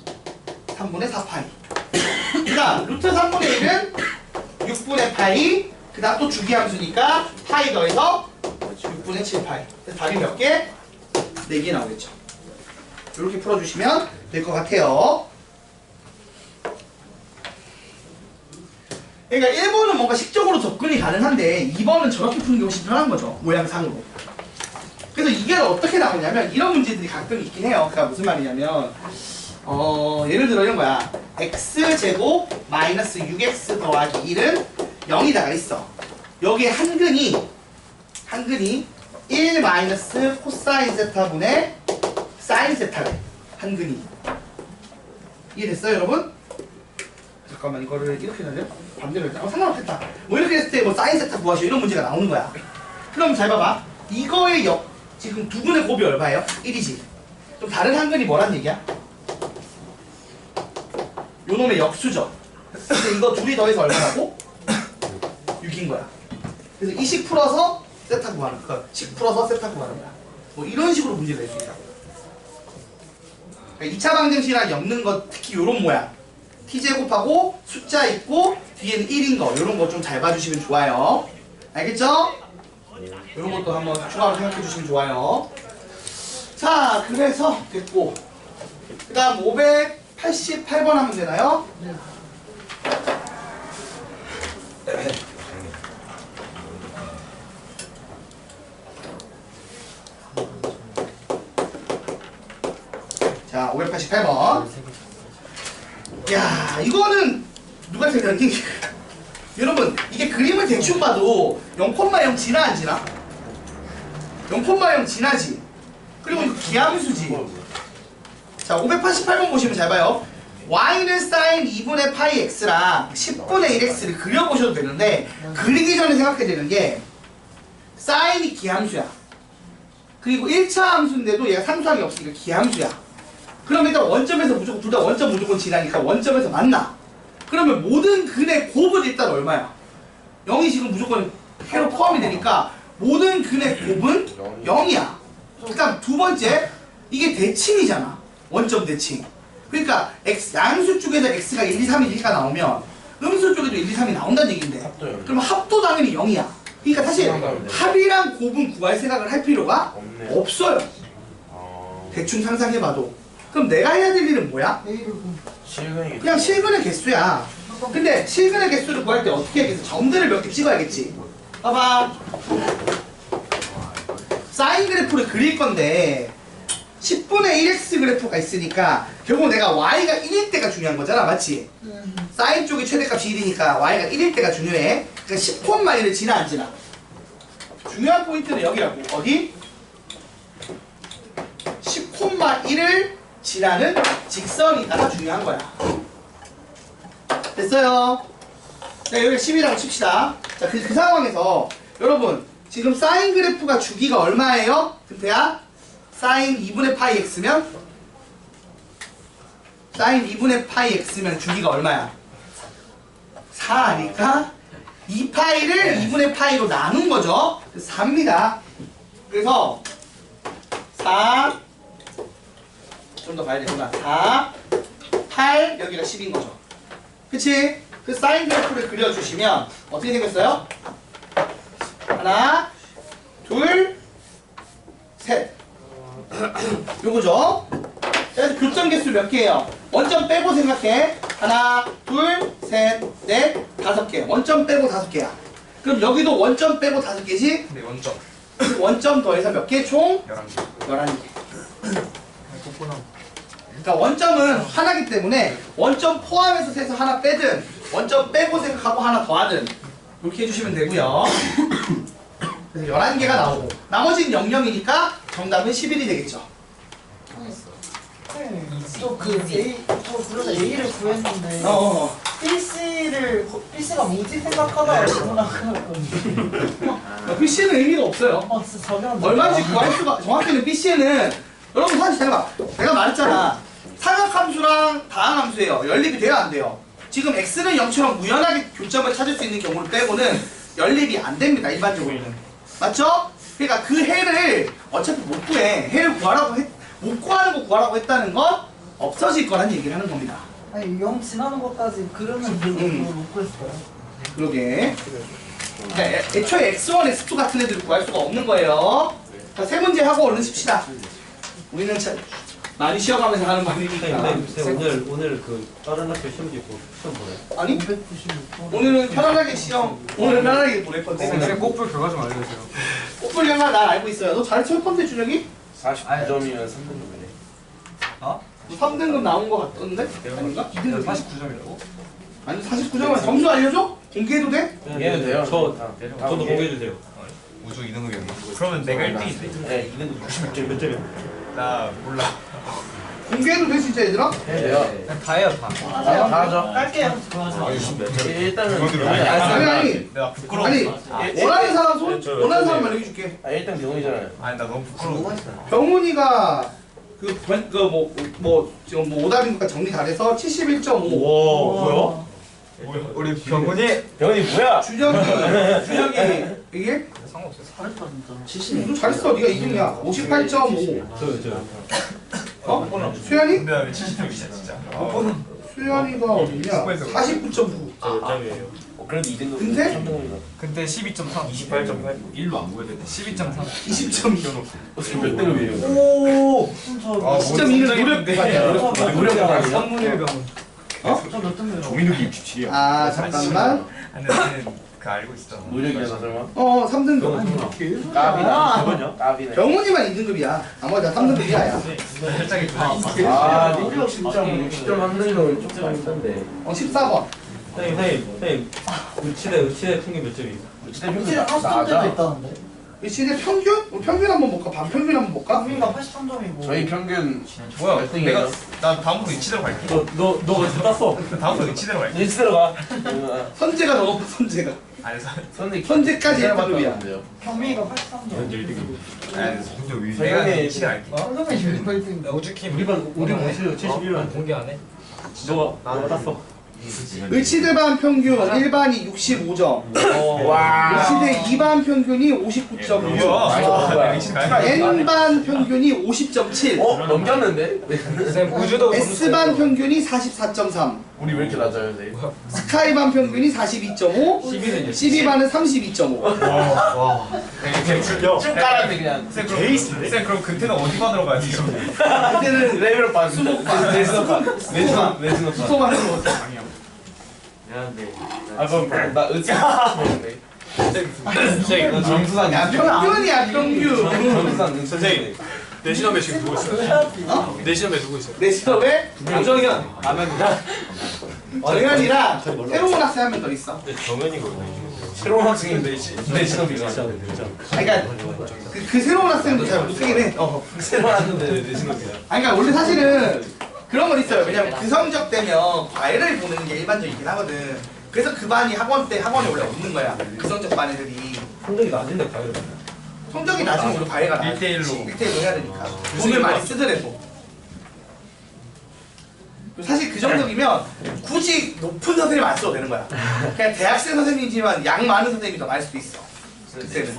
D: 3분의 4파이. 그 다음 루트 3분의 1은 6분의 파이. 그 다음 또 주기함수니까 파이 더해서 6분의 7파이. 그래서 답이 몇 개? 4개 나오겠죠. 이렇게 풀어주시면 될 것 같아요. 그러니까 1번은 뭔가 식적으로 접근이 가능한데 2번은 저렇게 푸는 게 훨씬 편한 거죠. 모양상으로. 그래서 이게 어떻게 나오냐면 이런 문제들이 가끔 있긴 해요. 그러니까 무슨 말이냐면 예를 들어 이런 거야. x제곱 마이너스 6x 더하기 1은 0이다가 있어. 여기에 한근이 1 마이너스 코사인 세타분의 사인 세타래. 한근이. 이해됐어요, 여러분? 잠깐만, 이거를 이렇게 해야 돼요? 반대로 했다. 상관없겠다. 뭐 이렇게 했을 때 뭐 사인 세타 구하시오 이런 문제가 나오는 거야. 그럼 잘 봐봐. 이거의 지금 두 분의 곱이 얼마예요? 1이지. 좀 다른 한근이 뭐란 얘기야? 요놈의 역수죠. 근데 이거 둘이 더해서 얼마라고? 6인 거야. 그래서 이 식 풀어서 세타 구하는 거야. 식 풀어서 세타 구하는 거야. 뭐 이런 식으로 문제를 낼 수 있다고. 그러니까 2차 방정식이랑 엮는 거 특히 요런 모양. t제곱하고 숫자 있고 뒤에는 1인 거 요런 거 좀 잘 봐주시면 좋아요. 알겠죠? 이런 것도 한번 추가로 생각해 주시면 좋아요. 자, 그래서 됐고 그 다음 588번 하면 되나요? 네. 자, 588번. 야, 이거는 누가 생각했니? 여러분, 이게 그림을 대충 봐도 0,0 지나 안 지나? 0,0 지나지? 그리고 이거 기하함수지? 자, 588번 보시면 잘 봐요. y는 sin 2분의 파이 x랑 10분의 1x를 그려보셔도 되는데 그리기 전에 생각해야 되는 게 sin이 기하함수야. 그리고 1차 함수인데도 얘가 상수항이 없으니까 기하함수야. 그럼 일단 원점에서 무조건 둘 다 원점 무조건 지나니까 원점에서 만나. 그러면 모든 근의 곱은 일단 얼마야? 0이 지금 무조건 해로 포함이 되니까 모든 근의 곱은 0이야. 그 다음 두 번째, 이게 대칭이잖아. 원점 대칭. 그러니까 양수 쪽에서 x가 1, 2, 3이 1가 나오면 음수 쪽에도 1, 2, 3이 나온다는 얘기인데 그럼 합도 당연히 0이야. 그러니까 사실 합이랑 곱은 구할 생각을 할 필요가 없어요. 대충 상상해봐도. 그럼 내가 해야 될 일은 뭐야? 그냥 실근의 개수야. 근데 실근의 개수를 구할 때 어떻게 해야겠어? 점들을 몇 개 찍어야겠지. 봐봐. 사인 그래프를 그릴 건데 10분의 1x 그래프가 있으니까 결국 내가 y가 1일 때가 중요한 거잖아, 맞지? 사인 쪽이 최대값이 1이니까 y가 1일 때가 중요해. 그러니까 10콤마1을 지나 안 지나? 중요한 포인트는 여기라고. 어디? 10콤마1을 지나는 직선이다가 중요한 거야. 됐어요? 자, 여기 10이라고 칩시다. 자, 그 상황에서 여러분 지금 사인 그래프가 주기가 얼마예요? 금태야? 사인 2분의 파이 x면? 사인 2분의 파이 x면 주기가 얼마야? 4니까 2파이를 2분의 파이로 나눈 거죠. 그래서 4입니다. 그래서 4 좀 더 가야 되구나. 4 8 여기가 10인 거죠. 그치? 그 사인 그래프를 그려주시면 어떻게 생겼어요? 하나 둘 셋 요거죠? 그래서 교점 개수 몇 개예요? 원점 빼고 생각해. 하나, 둘, 셋, 넷, 5개. 원점 빼고 5개야. 그럼 여기도 원점 빼고 5개지?
C: 네, 원점.
D: 원점 더해서 몇 개? 총
C: 11개.
D: 11개. 그러니까 원점은 하나기 때문에 원점 포함해서 세서 하나 빼든 원점 빼고 생각하고 하나 더하든 이렇게 해주시면 되고요. 그래서 11개가 나오고 나머지는 00이니까 정답은 11이 되겠죠.
A: 저그 A 저 그래서 A를 구했는데 BC가 뭐지 생각하다가 지나갔거든요.
D: BC는 의미가 없어요.
A: 진짜 저기한
D: 얼마인지 구할 수가 정확히는 BC는 여러분 사실 내가 말했잖아. 사각함수랑 다항함수예요. 연립이 돼요 안 돼요? 지금 x는 0처럼 무연하게 교점을 찾을 수 있는 경우를 빼고는 연립이 안 됩니다 일반적으로는. 맞죠? 그러니까 그 해를 어차피 못 구해. 해를 못 구하는 거 구하라고 했다는 건 없어질 거란 얘기를 하는 겁니다.
A: 아니 0 지나는 것까지 그러면 못 구했어요.
D: 그러게. 그러니까 애초에 x1, x2 같은 애들을 구할 수가 없는 거예요. 자, 세 문제 하고 얼른 칩시다. 우리는 참 많이 쉬어가면서 하는 말이니까.
B: 근데 오늘 그 다른 학교 시험 보고 시험 보래.
D: 아니? 오늘은 편안하게 오늘은 편안하게 보낼 건데.
C: 선생님 꽃불 결과 좀 알려주세요.
D: 꽃불 영화 난 알고 있어요. 너 잘 칠 건데 준혁이?
E: 49점이면 3등급이네.
D: 너 3등급 나온 거 같던데? 아닌가?
C: 2등급 49점이라고?
D: 아니 49점만 점수 알려줘? 공개해도 돼?
E: 얘는 돼요.
B: 저도 공개해주세요.
C: 우주 2등급이었나? 그러면 내가 1등인데?
E: 네, 2등급 60점 몇 점이야?
C: 나 몰라.
D: 공개해도 돼 진짜 얘들아?
E: 돼요.
C: 그냥 다 해요, 다.
E: 다 하죠.
A: 깔게요.
E: 일단은
D: 아니
C: 내가 부끄러워.
D: 아니 원하는 사람 원하는 사람만 얘기해줄게.
E: 일단 병원이잖아요.
C: 아니, 나 너무 부끄러워.
D: 병훈이가 지금 오답인 거 정리 다 돼서 71.5.
E: 뭐야?
C: 우리 병훈이
E: 병원이 뭐야?
D: 준혁이 이게?
C: 상관없어요.
A: 잘했다 진짜.
D: 너 잘했어. 네가 2등이야. 58.5.
B: 저.
D: 수현이?
C: 근데 나 왜 70점이냐, 진짜.
D: 수현이가 어디냐? 49.9.
B: 몇 점이에요?
E: 그래도 2등급.
D: 근데?
E: 3등급이다.
C: 근데 12.3, 28.8. 1로 안 보여야 돼. 12.3.
D: 20.2.
E: 몇 등급이에요?
A: 오.
C: 아,
D: 10.2는
E: 노력가.
C: 선문일 병원.
A: 저몇 등이에요?
C: 조민욱이 67이야.
D: 아 잠깐만.
C: 근데 나는 그 알고 있었잖아.
E: 노력이야, 설마?
D: 3등급.
E: 까비네. 까비네.
D: 병훈이만 2등급이야. 나머지 다 3등급이야. 야.
C: 살짝이
E: 아, 노력 진짜 60점 한 등급은 조금 힘든데.
D: 14번.
B: 선생님. 의치대 평균 몇 점이에요?
A: 이제 83점도 있다는데.
D: 이 시대 평균? 평균 한번 볼까? 반평균 한번 볼까?
A: 우리가 83점이고.
E: 저희 평균
C: 뭐야?
E: 몇 등이에요?
C: 내가 나 다음부터 이치대로 갈게.
B: 너 어디서 땄어?
C: 다음부터 이치대로 갈게.
E: 일치대로 가.
D: 선재가 더 높아. 선재가.
C: 아니,
D: 현재까지 1등급이야.
A: 경민이가 83점.
B: 현재 1등이요.
C: 아니, 진짜 위.
E: 저희
C: 내가
E: 형이
C: 이치대 갈게.
A: 선생님이 유니버 1등인데.
C: 우주킴.
B: 우리 모시로 71만
C: 공개 안 해?
B: 너가 땄어.
D: 의치대반 평균 1반이 65점.
E: 와.
D: 의치대 2반 평균이 59.6.
C: 내가 이치대 갈게.
D: N반 평균이 50.7.
E: 넘겼는데?
C: 선생님, 우주도
D: S반 평균이 44.3.
E: 우리 왜 이렇게 낮아요, 선생님?
D: 스카이반 평균이 42.5. 12반은 32.5.
C: 와.
E: 쭉 깔았네, 그냥.
C: 쌤, 그럼 근태는 어디 받으러 가야 돼요?
D: 그때는
E: 레벨업 반.
D: 수목반.
E: 매진업
D: 수소만 하는 거.
B: 미안한데.
E: 아, 그럼 나
C: 선생님,
E: 점수상
D: 야 평균이야 평균.
E: 점수상 선생님.
C: 내 시험에 지금 누구 있어요?
A: 해야지.
C: 내 시험에 누구 있어요?
D: 내 시험에
B: 정현 라면이다.
D: 정현이랑 새로운 학생 한 명 더 있어.
B: 정현이거든요.
C: 새로운 학생인데 내 시험이
D: 그러니까 그 새로운 학생도 잘 못하긴 해.
B: 새로 왔는데 내 시험이야.
D: 그러니까 원래 사실은 그런 건 있어요. 왜냐면 그 성적 되면 과외를 보는 게 일반적이긴 하거든. 그래서 그 반이 학원에 원래 없는 거야. 그 성적 반 애들이.
B: 성적이 낮은데 과외를.
D: 성적이 낮으면 우리 과외가 나지.
C: 1대1로.
D: 1대1로 해야 되니까. 돈을 많이 쓰더라도. 사실 그 정도면 굳이 높은 선생님 안 써도 되는 거야. 그냥 대학생 선생님이지만 양 많은 선생님이 더 많을 수도 있어. 그때는.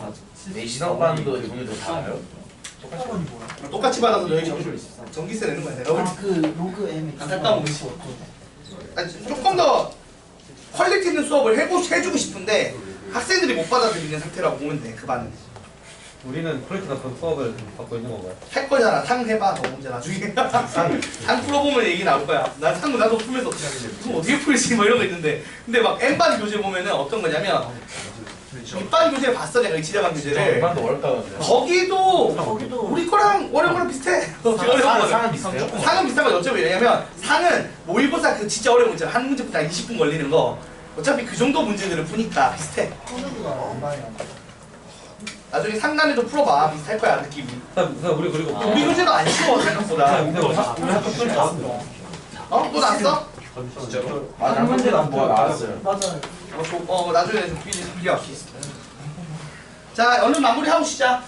E: 내 시험반도 돈을 더 달아요?
A: 학원이 뭐야?
D: 똑같이 받아서 너희 전기세 내는 거야. 내가 볼 때.
A: 그 로그 M.
D: 갔다 오면 조금 더 퀄리티 있는 수업을 해주고 싶은데 학생들이 못 받아들이는 상태라고 보면 돼. 그 반은.
B: 우리는 퀄리티 같은 수업을 받고 있는 건가요?
D: 할 거잖아. 상 해봐. 너 문제 나중에. 상 풀어보면 얘기 나올 거야. 나도 풀면서 이거 어떻게 풀지? 뭐 이런 거 있는데. 근데 막 N반 교재 보면은 어떤 거냐면 B반 교재 봤어. 내가 이치자반 교재를.
E: 반도 어렵다던데.
D: 거기도 우리 거랑 어려운 거랑 비슷해.
E: 상은 비슷해요?
D: 상은 비슷한 건 어차피 왜냐면 상은 모의고사 그 진짜 어려운 문제 한 문제부터 한 20분 걸리는 거 어차피 그 정도 문제들을 푸니까 비슷해.
A: 선생님가 얼마야?
D: 나중에 상단에도 풀어봐. 비슷할 거야 느낌이.
B: 우리 그리고
D: 우리 교재도 안 쉬워 생각보다.
B: 우리 학교 좀 나왔어.
D: 어? 또 났어?
C: 진짜로?
E: 한 문제는 뭐 나왔어요.
A: 맞아요.
D: 나중에 좀 필요할게 있어. 자, 얼른 마무리하고 시작.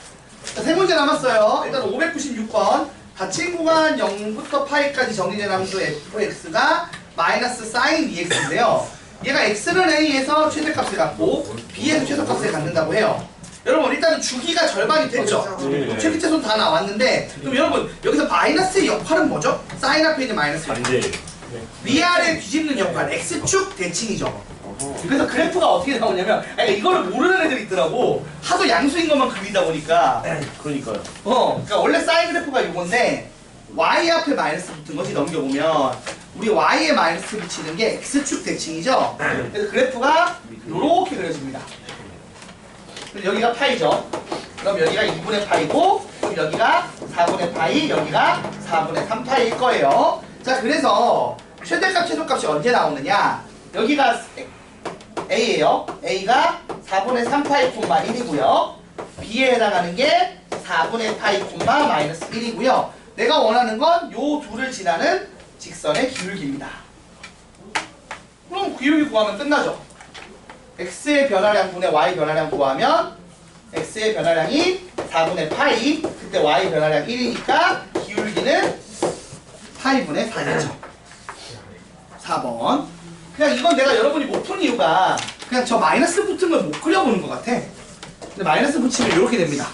D: 자, 세 문제 남았어요. 일단 596번. 닫힌 구간 0부터 파이까지 정리된 함수 fx가 마이너스 사인 2x인데요. 얘가 x는 a에서 최대값을 갖고 b에서 최소값을 갖는다고 해요. 여러분 일단은 주기가 절반이 됐죠? 최기체수는 다 나왔는데 그럼 여러분 여기서 마이너스의 역할은 뭐죠? 사인 앞에 있는 마이너스 위아래 뒤집는 역할 x축 대칭이죠. 그래서 그래프가 어떻게 나오냐면 그러니까 이거를 모르는 애들이 있더라고. 하도 양수인 것만 그리다 보니까
E: 그러니까요.
D: 그러니까 원래 사인 그래프가 이건데 y 앞에 마이너스 붙은 것이 넘겨보면 우리 y에 마이너스 붙이는 게 x축 대칭이죠. 그래서 그래프가 이렇게 그려집니다. 그럼 여기가 파이죠. 그럼 여기가 2분의 파이고 그럼 여기가 4분의 파이, 여기가 4분의 3파이일 거예요. 자, 그래서 최대값, 최소값이 언제 나오느냐? 여기가 A예요. A가 4분의 3파이 콤마 1이고요. B에 해당하는 게 4분의 파이 콤마 마이너스 1이고요. 내가 원하는 건 요 둘을 지나는 직선의 기울기입니다. 그럼 기울기 구하면 끝나죠. x의 변화량 분의 y 변화량 구하면 x의 변화량이 4분의 파이, 그때 y 변화량 1이니까 기울기는 파이분의 4죠. 4번. 그냥 이건 내가 여러분이 못 푼 이유가 그냥 저 마이너스 붙은 걸 못 그려보는 것 같아. 근데 마이너스 붙이면 이렇게 됩니다.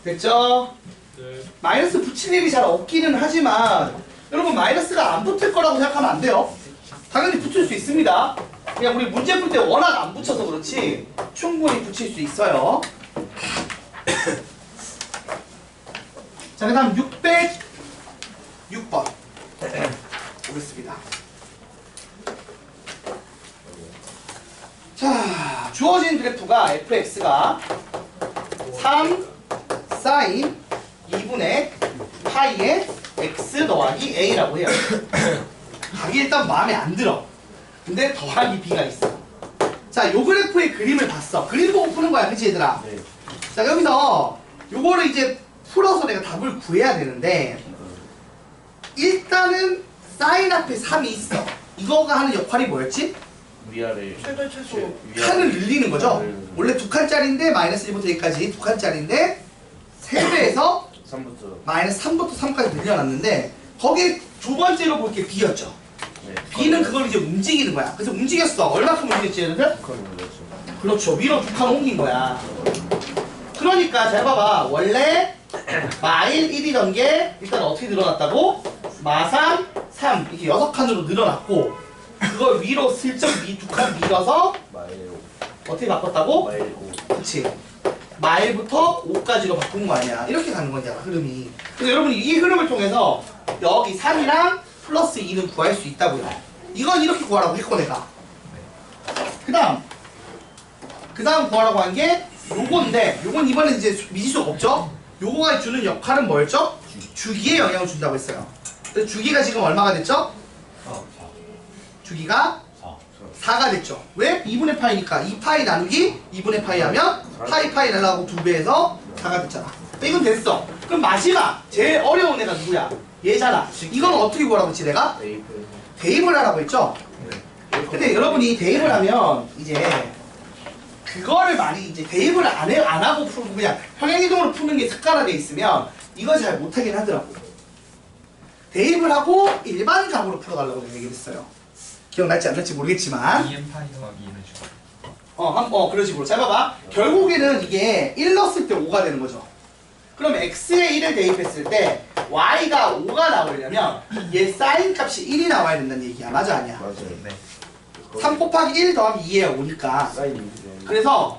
D: 됐죠?
C: 네.
D: 마이너스 붙일 일이 잘 없기는 하지만 여러분 마이너스가 안 붙을 거라고 생각하면 안 돼요. 당연히 붙을 수 있습니다. 그냥 우리 문제 풀 때 워낙 안 붙여서 그렇지 충분히 붙일 수 있어요. 자, 그 다음 606번 보겠습니다. 자, 주어진 그래프가 fx가 3 사인 2분의 파이의 x 더하기 a라고 해요. 각이 일단 마음에 안 들어. 근데 더하기 b가 있어. 자, 요 그래프의 그림을 봤어. 그림 보고 푸는 거야, 그치 얘들아?
E: 네.
D: 자, 여기서 요거를 이제 풀어서 내가 답을 구해야 되는데 일단은 사인 앞에 3이 있어. 이거가 하는 역할이 뭐였지?
E: 위아래.
A: 최대 최소.
D: 칸을 늘리는 거죠. 원래 2칸짜리인데 마이너스 1부터 2까지 2칸짜리인데 3배에서
E: 3부터.
D: 마이너스 3부터 3까지 늘려놨는데 거기에 두 번째로 볼 게 b였죠.
E: 네.
D: b는 그걸 이제 움직이는 거야. 그래서 움직였어. 얼마큼 움직였지 얘네들? 그렇죠. 위로 2칸 옮긴 거야. 그러니까 잘 봐봐. 원래 마일 1이던 게 일단 어떻게 늘어났다고? 마삼 3 이렇게 6칸으로 늘어났고 그걸 위로 슬쩍 2칸 밀어서
E: 마일
D: 어떻게 바꿨다고?
E: 마일 5.
D: 그치. 마일부터 5까지로 바꾼 거 아니야. 이렇게 가는 거잖아, 흐름이. 그래서 여러분이 이 흐름을 통해서 여기 3이랑 플러스 2는 구할 수 있다고요. 이건 이렇게 구하라고 했고, 내가. 그 다음 구하라고 한 게 요건데, 요건 이번엔 이제 미지수가 없죠? 요거가 주는 역할은 뭐였죠? 주기에 영향을 준다고 했어요. 그래서 주기가 지금 얼마가 됐죠? 주기가 4가 됐죠. 왜? 2분의 파이니까 2파이 나누기 2분의 파이 하면 파이 날라가고 2배에서 4가 됐잖아. 이건 됐어. 그럼 마지막 제일 어려운 애가 누구야? 얘잖아. 이건 어떻게 구하라고 했지 내가? 대입을 하라고 했죠? 근데 여러분이 대입을 하면 이제 그거를 많이 이제 대입을 안 하고 풀고 그냥 평행이동으로 푸는 게 습관화돼 있으면 이거 잘 못하긴 하더라고. 대입을 하고 일반 값으로 풀어달라고 얘기를 했어요. 기억날지 안 날지 모르겠지만
C: 2n 파이 더하기 2는 주.
D: 그런 식으로. 잘 봐봐. 결국에는 이게 1 넣었을 때 5가 되는 거죠. 그럼 x에 1을 대입했을 때 y가 5가 나오려면 얘 사인 값이 1이 나와야 된다는 얘기야. 맞아 아니야?
E: 맞아요.
C: 네.
D: 3 곱하기 1 더하기 2에 5니까 그래서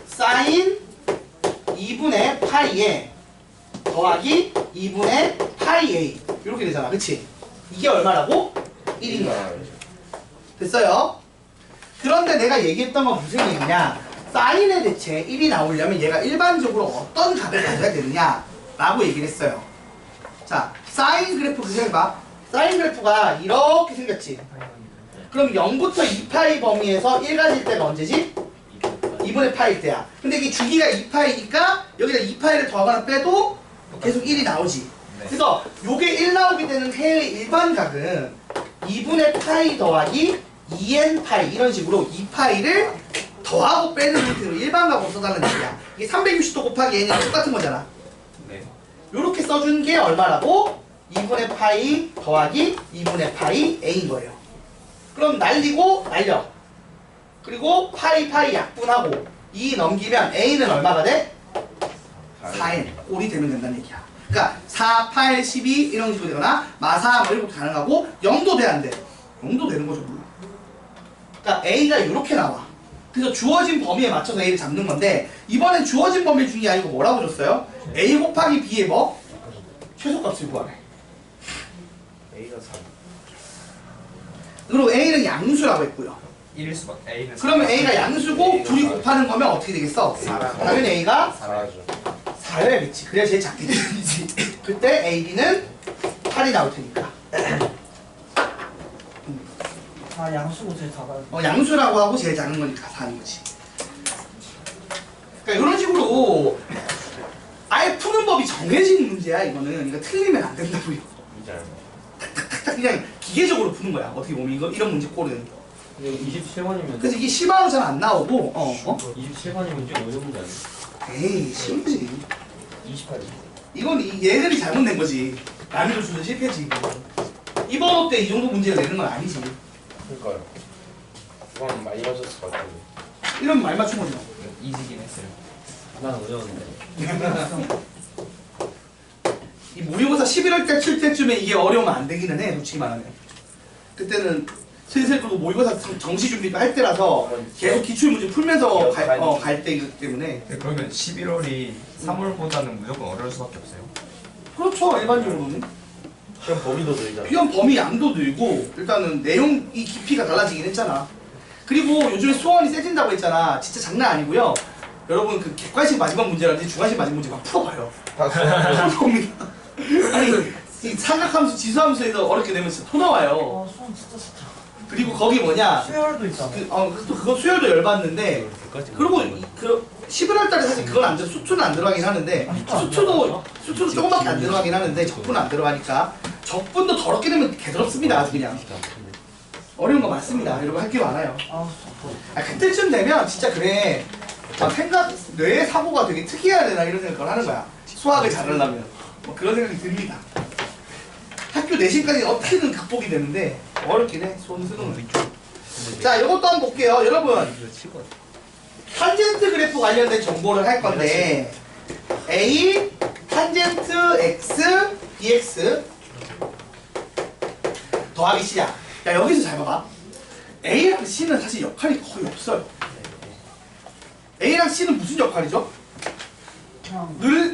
D: 사인 2분의 파이에 더하기 2분의 파이 a 이렇게 되잖아. 그치? 이게 얼마라고? 1인 거야. 됐어요? 그런데 내가 얘기했던 건 무슨 얘기냐? 사인의 대체 1이 나오려면 얘가 일반적으로 어떤 값을 가져야 되느냐 라고 얘기를 했어요. 자, 사인 그래프 그 생각해봐. 사인 그래프가 이렇게 생겼지. 그럼 0부터 2파이 범위에서 1 가질 때가 언제지? 2분의 파일 때야. 근데 이게 주기가 2파이니까 여기다 2파이를 더하거나 빼도 계속 1이 나오지. 그래서 요게 1 나오게 되는 해의 일반각은 2분의 파이 더하기 2n 파이 이런 식으로 2파이를 더하고 빼는 형태로 일반각으로 써달라는 얘기야. 이게 360도 곱하기 n이랑 똑같은 거잖아.
C: 네.
D: 요렇게 써준 게 얼마라고? 2분의 파이 더하기 2분의 파이 a인 거예요. 그럼 날리고 날려. 그리고 파이 약분하고 2 넘기면 a는 얼마가 돼? 4n 꼴이 되면 된다는 얘기야. 그러니까 4, 8, 12 이런 식으로 되거나 마사 뭐 이런 것도 가능하고 0도 돼 안 돼? 0도 되는 거죠 물론. 그러니까 a가 이렇게 나와. 그래서 주어진 범위에 맞춰서 a를 잡는 건데 이번엔 주어진 범위 중이 아니고 뭐라고 줬어요? a 곱하기 b의 뭐? 최소값을 구하래.
E: A가 3.
D: 그리고 a는 양수라고 했고요.
C: 1일 수밖에 a는
D: 그러면 a가 양수고 둘이 곱하는 거면 어떻게 되겠어? 당연히 a가
E: 4죠.
D: 4여야겠지. 그래야 제일 작게 되지. 그때 a, b는 8이 나올 테니까.
A: 아 양수고 제일 작아요.
D: 양수라고 하고 제일 작은 거니까 4는 거지. 그러니까 이런 식으로 아예 푸는 법이 정해진 문제야 이거는. 그러니까 틀리면 안 된다고요. 탁탁탁탁 그냥 기계적으로 푸는 거야. 어떻게 보면 이런 문제 꼴은.
B: 27번이면
D: 그래서 이게 실화로 잘 안 나오고
B: 27번이면 좀 어려운 문제 아니야?
D: 에이 쉬운지.
B: 28.
D: 이건 얘들이 잘못 낸 거지. 난이도 수준 실패지. 이번 호 때 이 정도 문제를 내는 건 아니지.
E: 그러니까요. 그건 많이 맞았을 것 같은데.
D: 이러면 말 맞춘 거죠.
C: 이지긴 했어요.
B: 난 어려웠는데.
D: 이 모의고사 11월 달 칠 때쯤에 이게 어려우면 안 되기는 해. 솔직히 말하면. 그때는 슬슬 그리고 모의고사 정시 준비도 할 때라서 계속 기출문제 풀면서 갈 때이기 때문에.
C: 네, 그러면 11월이 3월보다는 무조건 어려울 수밖에 없어요.
D: 그렇죠. 일반적으로는.
E: 시험 범위도 늘잖아.
D: 시험 범위 양도 늘고 일단은 내용 이 깊이가 달라지긴 했잖아. 그리고 요즘에 수원이 세진다고 했잖아. 진짜 장난 아니고요. 여러분 그 객관식 마지막 문제라든지 주관식 마지막 문제 막 풀어봐요.
E: 다 수업입니다.
D: 아니 이 삼각함수 지수함수에서 어렵게 되면 진짜 토 나와요.
A: 아 수험 진짜 싫다.
D: 그리고 거기 뭐냐
A: 수혈도 있잖아.
D: 그거 수혈도 열받는데 그리고 그 11월 달에 사실 그건 안 들어 수투는 안 들어가긴 하는데 수투도 조금밖에 안 들어가긴 하는데 적분은 안 들어가니까 적분도 더럽게 되면 개더럽습니다. 아주 그냥 어려운 거 많습니다. 이런 거 할 게 많아요. 그때쯤 되면 진짜 그래 뇌의 사고가 되게 특이해야 되나 이런 생각을 하는 거야. 수학을 잘하려면 뭐 그런 생각이 듭니다. 학교 내신까지 어떻게든 극복이 되는데 어렵긴 해. 손 쓰는 거. 자, 이것도 한번 볼게요. 여러분 탄젠트 그래프 관련된 정보를 할 건데 A 탄젠트 X dx 더하기 C야. 야, 여기서 잘 봐봐. A랑 C는 사실 역할이 거의 없어요. A랑 C는 무슨 역할이죠?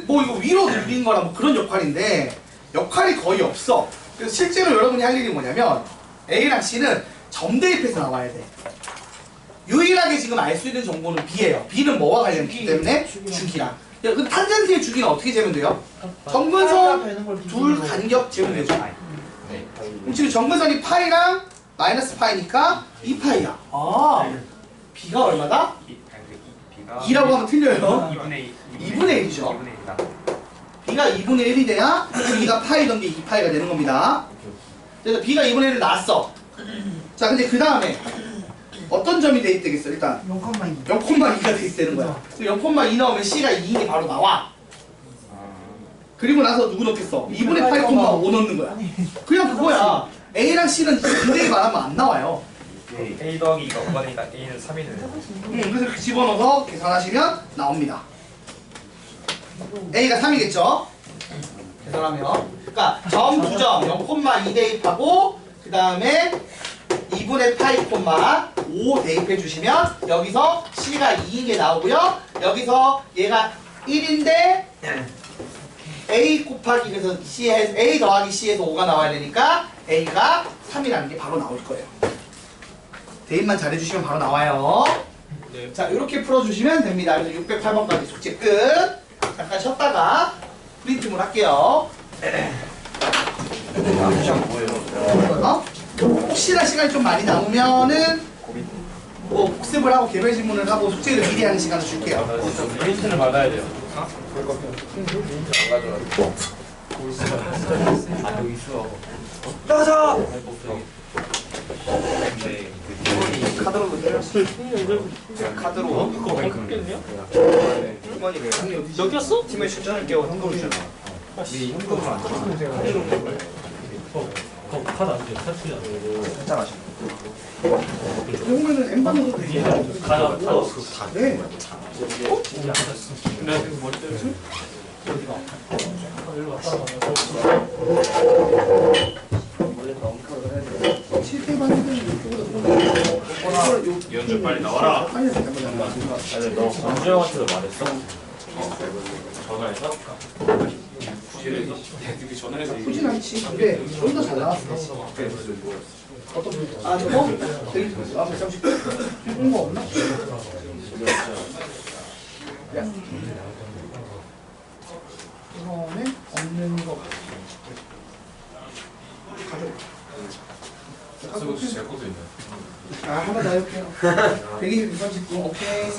D: 뭐 이거 위로 늘린 거나 뭐 그런 역할인데 역할이 거의 없어. 그래서 실제로 여러분이 할 일이 뭐냐면 A랑 C는 점 대입해서 나와야 돼. 유일하게 지금 알 수 있는 정보는 B예요. B는 뭐와 관련이기 때문에 주기랑. 야, 그 탄젠트의 주기는 어떻게 재면 돼요? 정근선 둘 간격 재면 되죠.
C: 네.
D: 그럼 지금 정근선이 파이랑 마이너스 파이니까 2파이야. 아, b가 얼마다?
C: B가
D: 2라고 하면 틀려요.
C: 2분의
D: 2분의 1이죠.
C: 2분의 1이다.
D: b가 2분의 1이 돼야 b가 파이던 게 2파이가 되는 겁니다. 그래서 b가 2분의 1을 낳았어. 자, 근데 그 다음에 어떤 점이 대입되겠어? 일단
A: 0,2
D: 0,2가 대입되는 거야. 0,2 넣으면 c가 2인 게 바로 나와. 그리고 나서 누구 넣겠어? 2분의 8,5 넣는 거야. 그냥 그거야. a랑 c는 굉장히 많으면 안 나와요.
C: A 더하기 2가 5가니까 A는 3이네.
D: 그래서 이렇게 집어넣어서 계산하시면 나옵니다. a가 3이겠죠? 계산하면. 그러니까 점 2점 0,2 대입하고 그 다음에 2분의 파이 콤마 5 대입해 주시면 여기서 c가 2인 게 나오고요. 여기서 얘가 1인데 a 곱하기 그래서 c에서 a 더하기 c에서 5가 나와야 되니까 a가 3이라는 게 바로 나올 거예요. 대입만 잘해주시면 바로 나와요.
B: 네.
D: 자, 이렇게 풀어주시면 됩니다. 그래서 608번까지 숙제 끝. 잠깐 쉬었다가 프린트물 할게요. 어? 혹시나 시간이 좀 많이 남으면은 뭐 복습을 하고 개별 질문을 하고 숙제를 미리 하는 시간을 줄게요.
B: 프린트를 받아야 돼요. 아 여기 있어.
A: 나가자!
C: 제가 카드로
B: 그거 바뀌었냐?
C: 팀원이
B: 여기였어?
C: 팀에 출전할 경우 현금을 주잖아. 우리 현금을 안 줘.
B: 카드 안 돼. 카드 안 되고.
C: 살짝 하시고.
D: 그러면은 엠바노도 되게
B: 가자.
D: 네.
B: 근데 뭘 때문에?
C: 연주 빨리 나와라.
B: 아니 너 권주 형한테도 말했어? 전화해서?
C: 되게 전화해서
D: 후진 않지. 근데 좀 더 잘 나왔어. 어떤 분? 아, 저거? 되게 아, 130. 홍보 없나? 야. 이거는 없는 거 같아.
C: 쓰고 제 것도 있네.
D: 아, 하나 더 해볼게요. 120, 239. 오케이.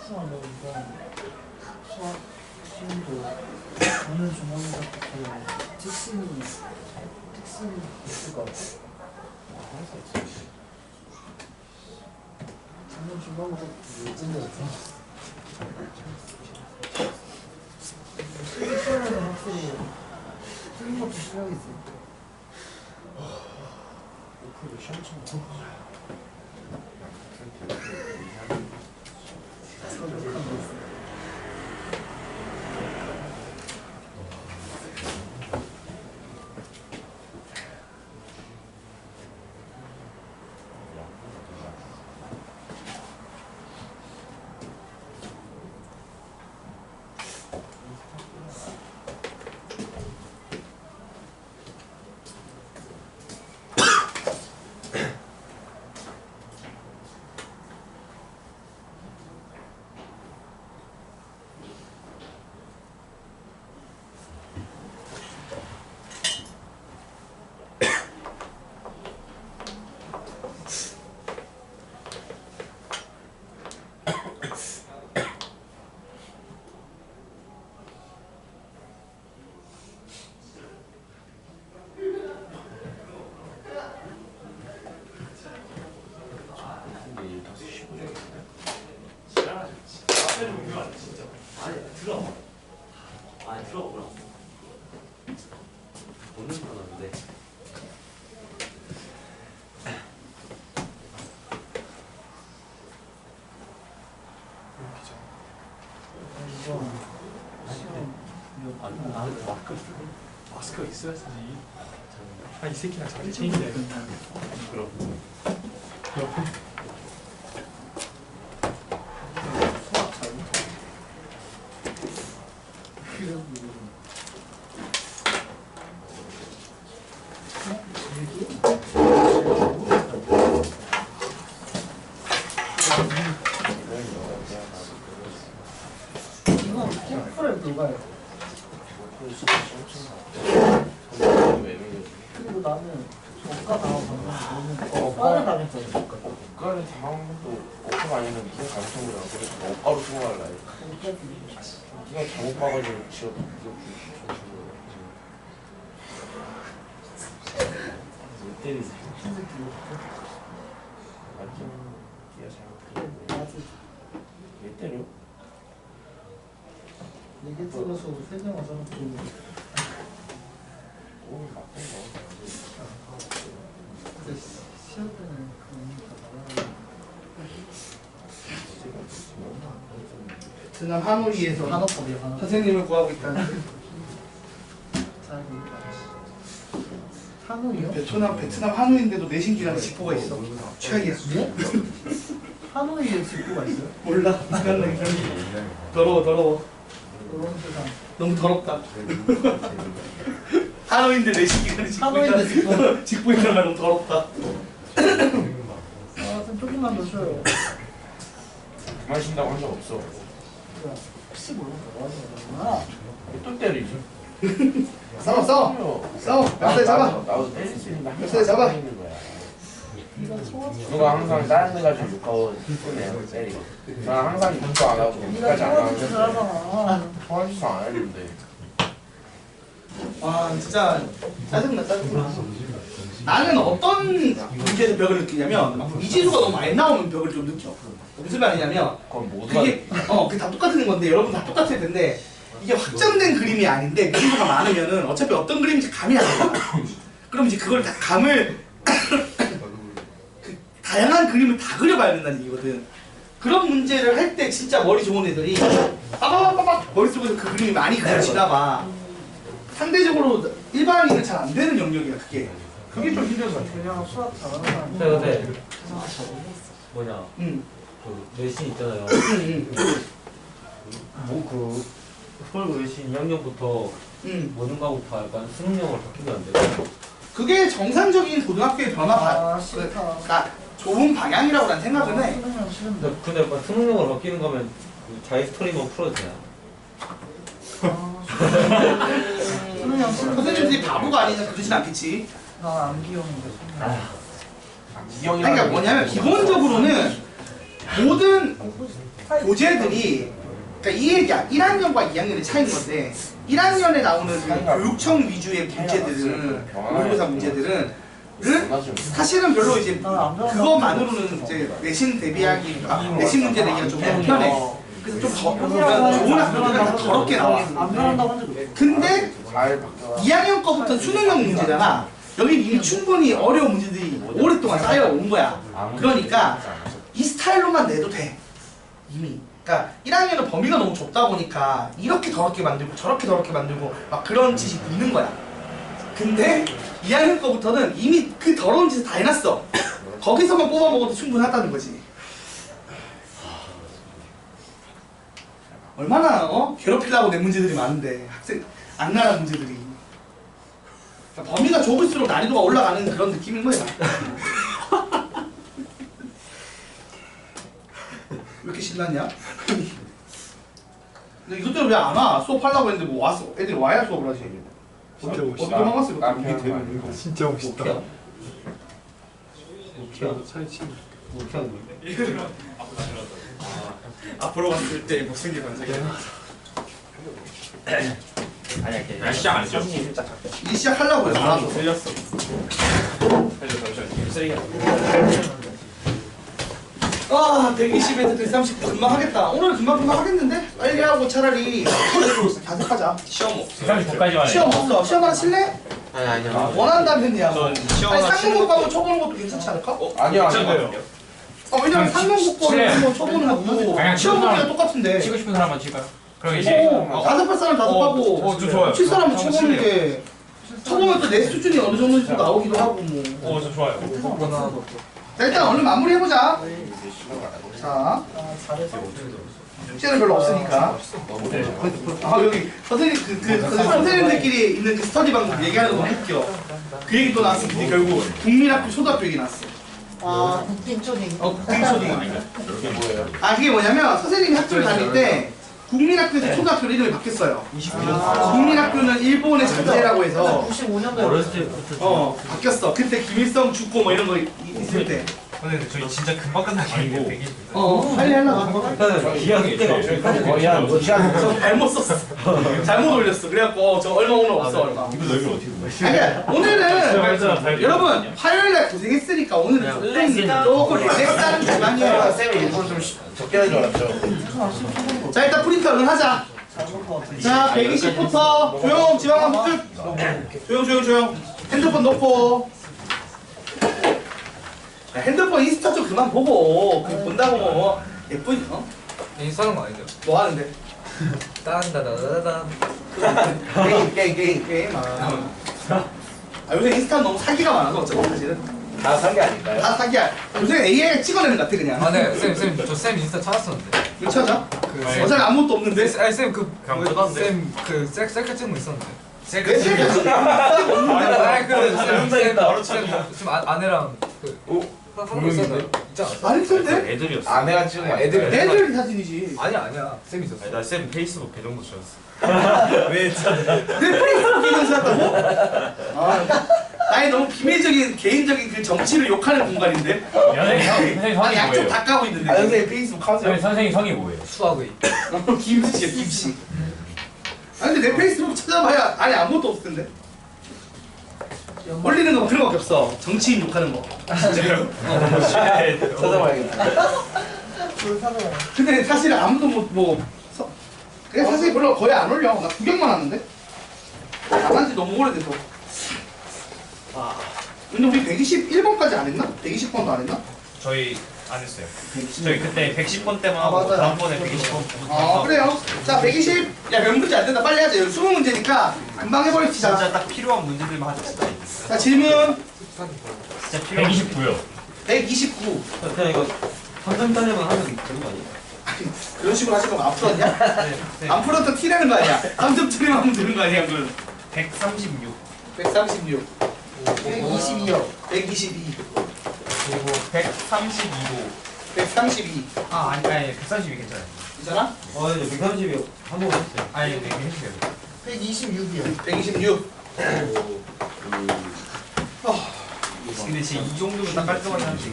A: 수학은 이번 수학 시험도 오늘 중간고사부터 특징이 있을 것 같아. 오늘 중간고사부터 예전이었어. 실기 시험에는 확실히 틀린 것도 실력이 있어.
C: 그 시험 쳐.
E: 마스크가 있어야지. 아, 이 새끼랑 자기 체인이야.
C: 그럼.
A: 수학 잘 못해. 그래도 이건 캠프를 녹아야 돼. 그리고 나는 억가 당하고 너는 억가를 당했잖아.
C: 억가를 당한 것도 억가가 아니라 네가 잘못한 거야. 그래서 억가로 수긍할라 해. 네가 잘못 봐가지고 지금
B: 왜 때리지?
C: 완전 네가 잘못해. 왜 때려?
A: 이게 찍어서 세명 하잖아.
C: 오, 나쁜 거.
A: 근데 시험 때는 그런
D: 베트남 하노이에서
A: 한옥법이야, 한옥.
D: 선생님을 구하고 있다는
A: 잘 한옥이요?
D: 베트남 하노이인데도 내신 기간에 직보가 있어. 최악이야.
A: 예? 하노이에 직구가 있어요?
D: 몰라. 더러워.
A: 그런 세상.
D: 너무 더럽다. 하노이인데 내신 기간에
A: 하노이인데
D: 직보 있는 말 너무 더럽다.
A: 아, 좀 조금만 더 쉬어요.
C: 그만 쉰다고 한 적 없어.
A: 야, 혹시 모르는 거 하지 마.
C: 또 때리지.
D: 싸워. 멱살 잡아.
C: 나도 때릴 수 있는데
D: 멱살 잡아.
C: 있는 거야.
A: 네가 소화
C: 누가 항상 다른 데 가지고 욕하고 쏘네요 때리고. 난 항상 욕도 안 하고
A: 네가
C: 욕까지 안
A: 소화
C: 하는데
A: 잘하잖아.
C: 소환수 안 했는데.
D: 와 진짜 짜증나. 나는 어떤 문제에서 벽을 느끼냐면 막 이지수가 너무 많이 나오는 벽을 좀 느껴. 무슨 말이냐면
C: 그건 모두가
D: 그게 그게 다 똑같은 건데 여러분 다 똑같을 텐데 이게 확정된 그림이 아닌데 그림수가 많으면은 어차피 어떤 그림인지 감이 안 나. 그럼 이제 그걸 다 감을 그 다양한 그림을 다 그려봐야 된다는 얘기거든. 그런 문제를 할 때 진짜 머리 좋은 애들이 빠바바바박 머릿속에서 그 그림이 많이 그려지나 봐. 상대적으로 일반인은 잘 안 되는 영역이야 그게. 그게 좀 힘들어.
A: 그냥 수학 잘하는 사람.
B: 근데 뭐냐
D: 응.
B: 그 내신 있잖아요.
C: 뭐그
B: 서울 외신 2학년부터
D: 응.
B: 모든 과목 다 약간 수능형으로 바뀌면 안 돼요?
D: 그게 정상적인 고등학교의 변화가
A: 아, 싫다.
D: 그러니까 좋은 방향이라고 난 생각은 해.
A: 수능은 싫은데.
B: 근데 약간 수능형으로 바뀌는 거면 그 자기 스토리만 풀어도 되나?
A: 수능형 싫은데.
D: 선생님들이 바보가 아니냐 그러진 않겠지.
A: 난안 귀여운데.
C: 이형이랑
D: 그러니까 뭐냐면 기본적으로는 모든 교재들이 그러니까 이 얘기야. 1학년과 2학년의 차이인 건데 1학년에 나오는 그 교육청 위주의 문제들은 모의고사 문제들은 사실은 별로 이제 그것만으로는 이제 내신 대비하기 내신 문제 내기가 좀 편해. 그래서 좀 좋은 학교들은 다 더럽게 나와. 근데 2학년 거부터는 수능형 문제잖아. 여기 이미 충분히 어려운 문제들이 오랫동안 쌓여온 거야. 그러니까 이 스타일로만 내도 돼. 이미. 그러니까 1학년은 범위가 너무 좁다 보니까 이렇게 더럽게 만들고 저렇게 더럽게 만들고 막 그런 짓이 있는 거야. 근데 2학년 거부터는 이미 그 더러운 짓을 다 해놨어. 거기서만 뽑아 먹어도 충분하다는 거지. 얼마나 괴롭히려고 낸 문제들이 많은데 학생 악랄한 문제들이. 그러니까 범위가 좁을수록 난이도가 올라가는 그런 느낌인 거야. 왜 이렇게 신났냐? 근데 이것들 왜 안 와? 수업하려고 했는데 뭐 왔어? 애들이 와야 수업을 하지.
E: 진짜
D: 어디
E: 멋있다.
D: 도망갔어?
C: 깜짝이야.
D: 이게 되는
E: 진짜 멋있다.
B: 어떻게
E: 차이치.
B: 어떻게 하는 거야?
F: 앞으로 갔을 때 못생긴 반성이
C: 아니야, 걔.
F: 시작 안 했죠?
D: 이제 시작하려고 해서 알아서.
F: 틀렸어. 잠시만요. 쓰레기야.
D: 아, 120에서 130 금방 하겠다. 오늘 금방 하겠는데? 빨리 하고 차라리 자습하자.
F: 시험 없어요.
G: 39까지만
D: 시험 없어. 시험 하나 칠래?
C: 아니야.
D: 원한다면이야.
F: 전 시험
D: 아니
F: 하나
D: 상문국 한번 쳐보는 것도 괜찮지 않을까?
C: 아니야.
D: 왜냐면
G: 그냥
D: 상문국 거를
G: 칠래.
D: 한번 쳐보는 거고
G: 그냥
D: 시험 보기가
G: 사람
D: 똑같은데.
G: 치고 싶은 사람만 칠까요? 그럼 이제
D: 다섯 사람 다섯하고
F: 저 좋아요.
D: 칠 사람은
F: 한번
D: 쳐보는
F: 칠래요.
D: 게 쳐보면 또 내 수준이 어느 정도인지 또 나오기도 하고 뭐.
F: 저 좋아요.
D: 자, 일단 얼른 마무리해보자. 자, 숙제는 별로 없으니까. 아, 여기 선생님 선생님들끼리 있는 그 스터디방 얘기하는 거 너무 웃겨. 그 얘기 또 나왔어. 근데 결국 국민학교 초등학교 얘기 나왔어.
A: 아, 국빈초딩.
D: 국민초딩.
C: 이게 뭐예요?
D: 아, 그게 뭐냐면 선생님이 학교를 다닐 때 국민학교에서 초등학교로 이름이 바뀌었어요. 국민학교는 일본의 잔재라고 해서
A: 95년도에
B: 어렸을 때부터
D: 바뀌었어. 그때 김일성 죽고 뭐 이런 거 있을 때.
F: 근데 저희 진짜 금방 끝나겠는데.
D: 빨리 하려고.
B: 기하기 때문에
C: 거의 한
D: 저 잘못 썼어. 잘못 올렸어. 그래갖고 저 얼마 오늘 없어 얼마.
B: 이거 넓이 어떻게 된 거야?
D: 그러니까 오늘은 여러분 화요일날 고생했으니까 오늘은 조금 렉다른 기간이에요.
C: 쌤이 일부러 좀 적게 하는 줄 알았죠.
D: 자 일단 프린트 얼른 하자. 자 120부터 조용 지방 한번 끝. 조용. 핸드폰 놓고. 야, 핸드폰 인스타 좀 그만 보고 그냥 본다고 뭐 예쁘니
F: 인스타는 거 아닌데요?
D: 뭐 하는데?
F: 딴다다다다.
D: 게임 아 요새 인스타 너무 사기가 많아서 어차피 사실은
C: 다 산 게 아닐까요?
D: 다 사기야. 요새 AI가 찍어내는 것 같아 그냥.
F: 아, 네, 쌤 인스타 찾았었는데.
D: 왜 찾아?
F: 그
D: 어차피 아무것도 없는데.
F: 아니 쌤그
B: 그냥 뜯었는데.
F: 쌤그 셀카 찍은 거 있었는데.
D: 내 셀카 찍어 없는데.
F: 아니 그쌤좀 아내랑 그 하는 거 있었는데. 있지 않았어?
D: 안 했던데?
B: 애들이었어.
C: 아내가 찍은 거
F: 애들.
D: 애들 사진이지.
F: 아니야. 쌤 있었어.
B: 아니, 나쌤 페이스북 계정도 지웠어.
F: 왜 찾아?
D: 내 페이스북 계정 찾았다고? 아니 너무 비밀적인 개인적인 그 정치를 욕하는 공간인데.
G: 선생님
D: 아니
G: 성이
D: 약좀
G: 뭐예요?
D: 다 까고 있는데.
C: 선생님 페이스북 하세요.
G: 선생님 성이 뭐예요?
F: 수학의.
D: 김씨야 김씨. 아니 근데 내 페이스북 찾아봐야 아니 아무것도 없을 텐데. 올리는 거 그런 거밖에 없어. 정치인 욕하는 거.
F: 진짜요?
C: 찾아봐야겠다.
D: 근데 사실 아무도 그게 사실 별로 거의 안 올려. 나 구경만 하는데. 안 한지 너무 오래돼서. 근데 우리 121번까지 안 했나? 120번도 안 했나?
G: 저희 안 했어요. 저희 그때 110번 때만
D: 아,
G: 하고
D: 맞아요.
G: 다음번에 120번
D: 아 그래요. 자 120. 야 몇 문제 안 된다. 빨리 하자. 20문제니까 금방 해버립시다.
G: 진짜 딱 필요한 문제들만 하자.
D: 자 질문
G: 진짜 필요한 129요.
D: 129.
B: 그냥 이거 삼성단에만 하면 되는 거 아니야?
D: 그런 식으로 하실 거면 안 풀었냐? 안 풀었던 티 내는 거 아니야? 3점 틀리면 하면 되는 거 아니야? 그건
G: 136.
D: 136.
A: 122요.
D: 122.
G: 그리고 132도.
D: 132.
G: 아니 132 괜찮아요.
D: 있잖아?
B: 이제 130이 한번 했어요.
G: 아니 네 해주세요.
A: 126이요.
D: 126.
G: 근데 지금 이 정도면 딱 깔끔하게 하는 게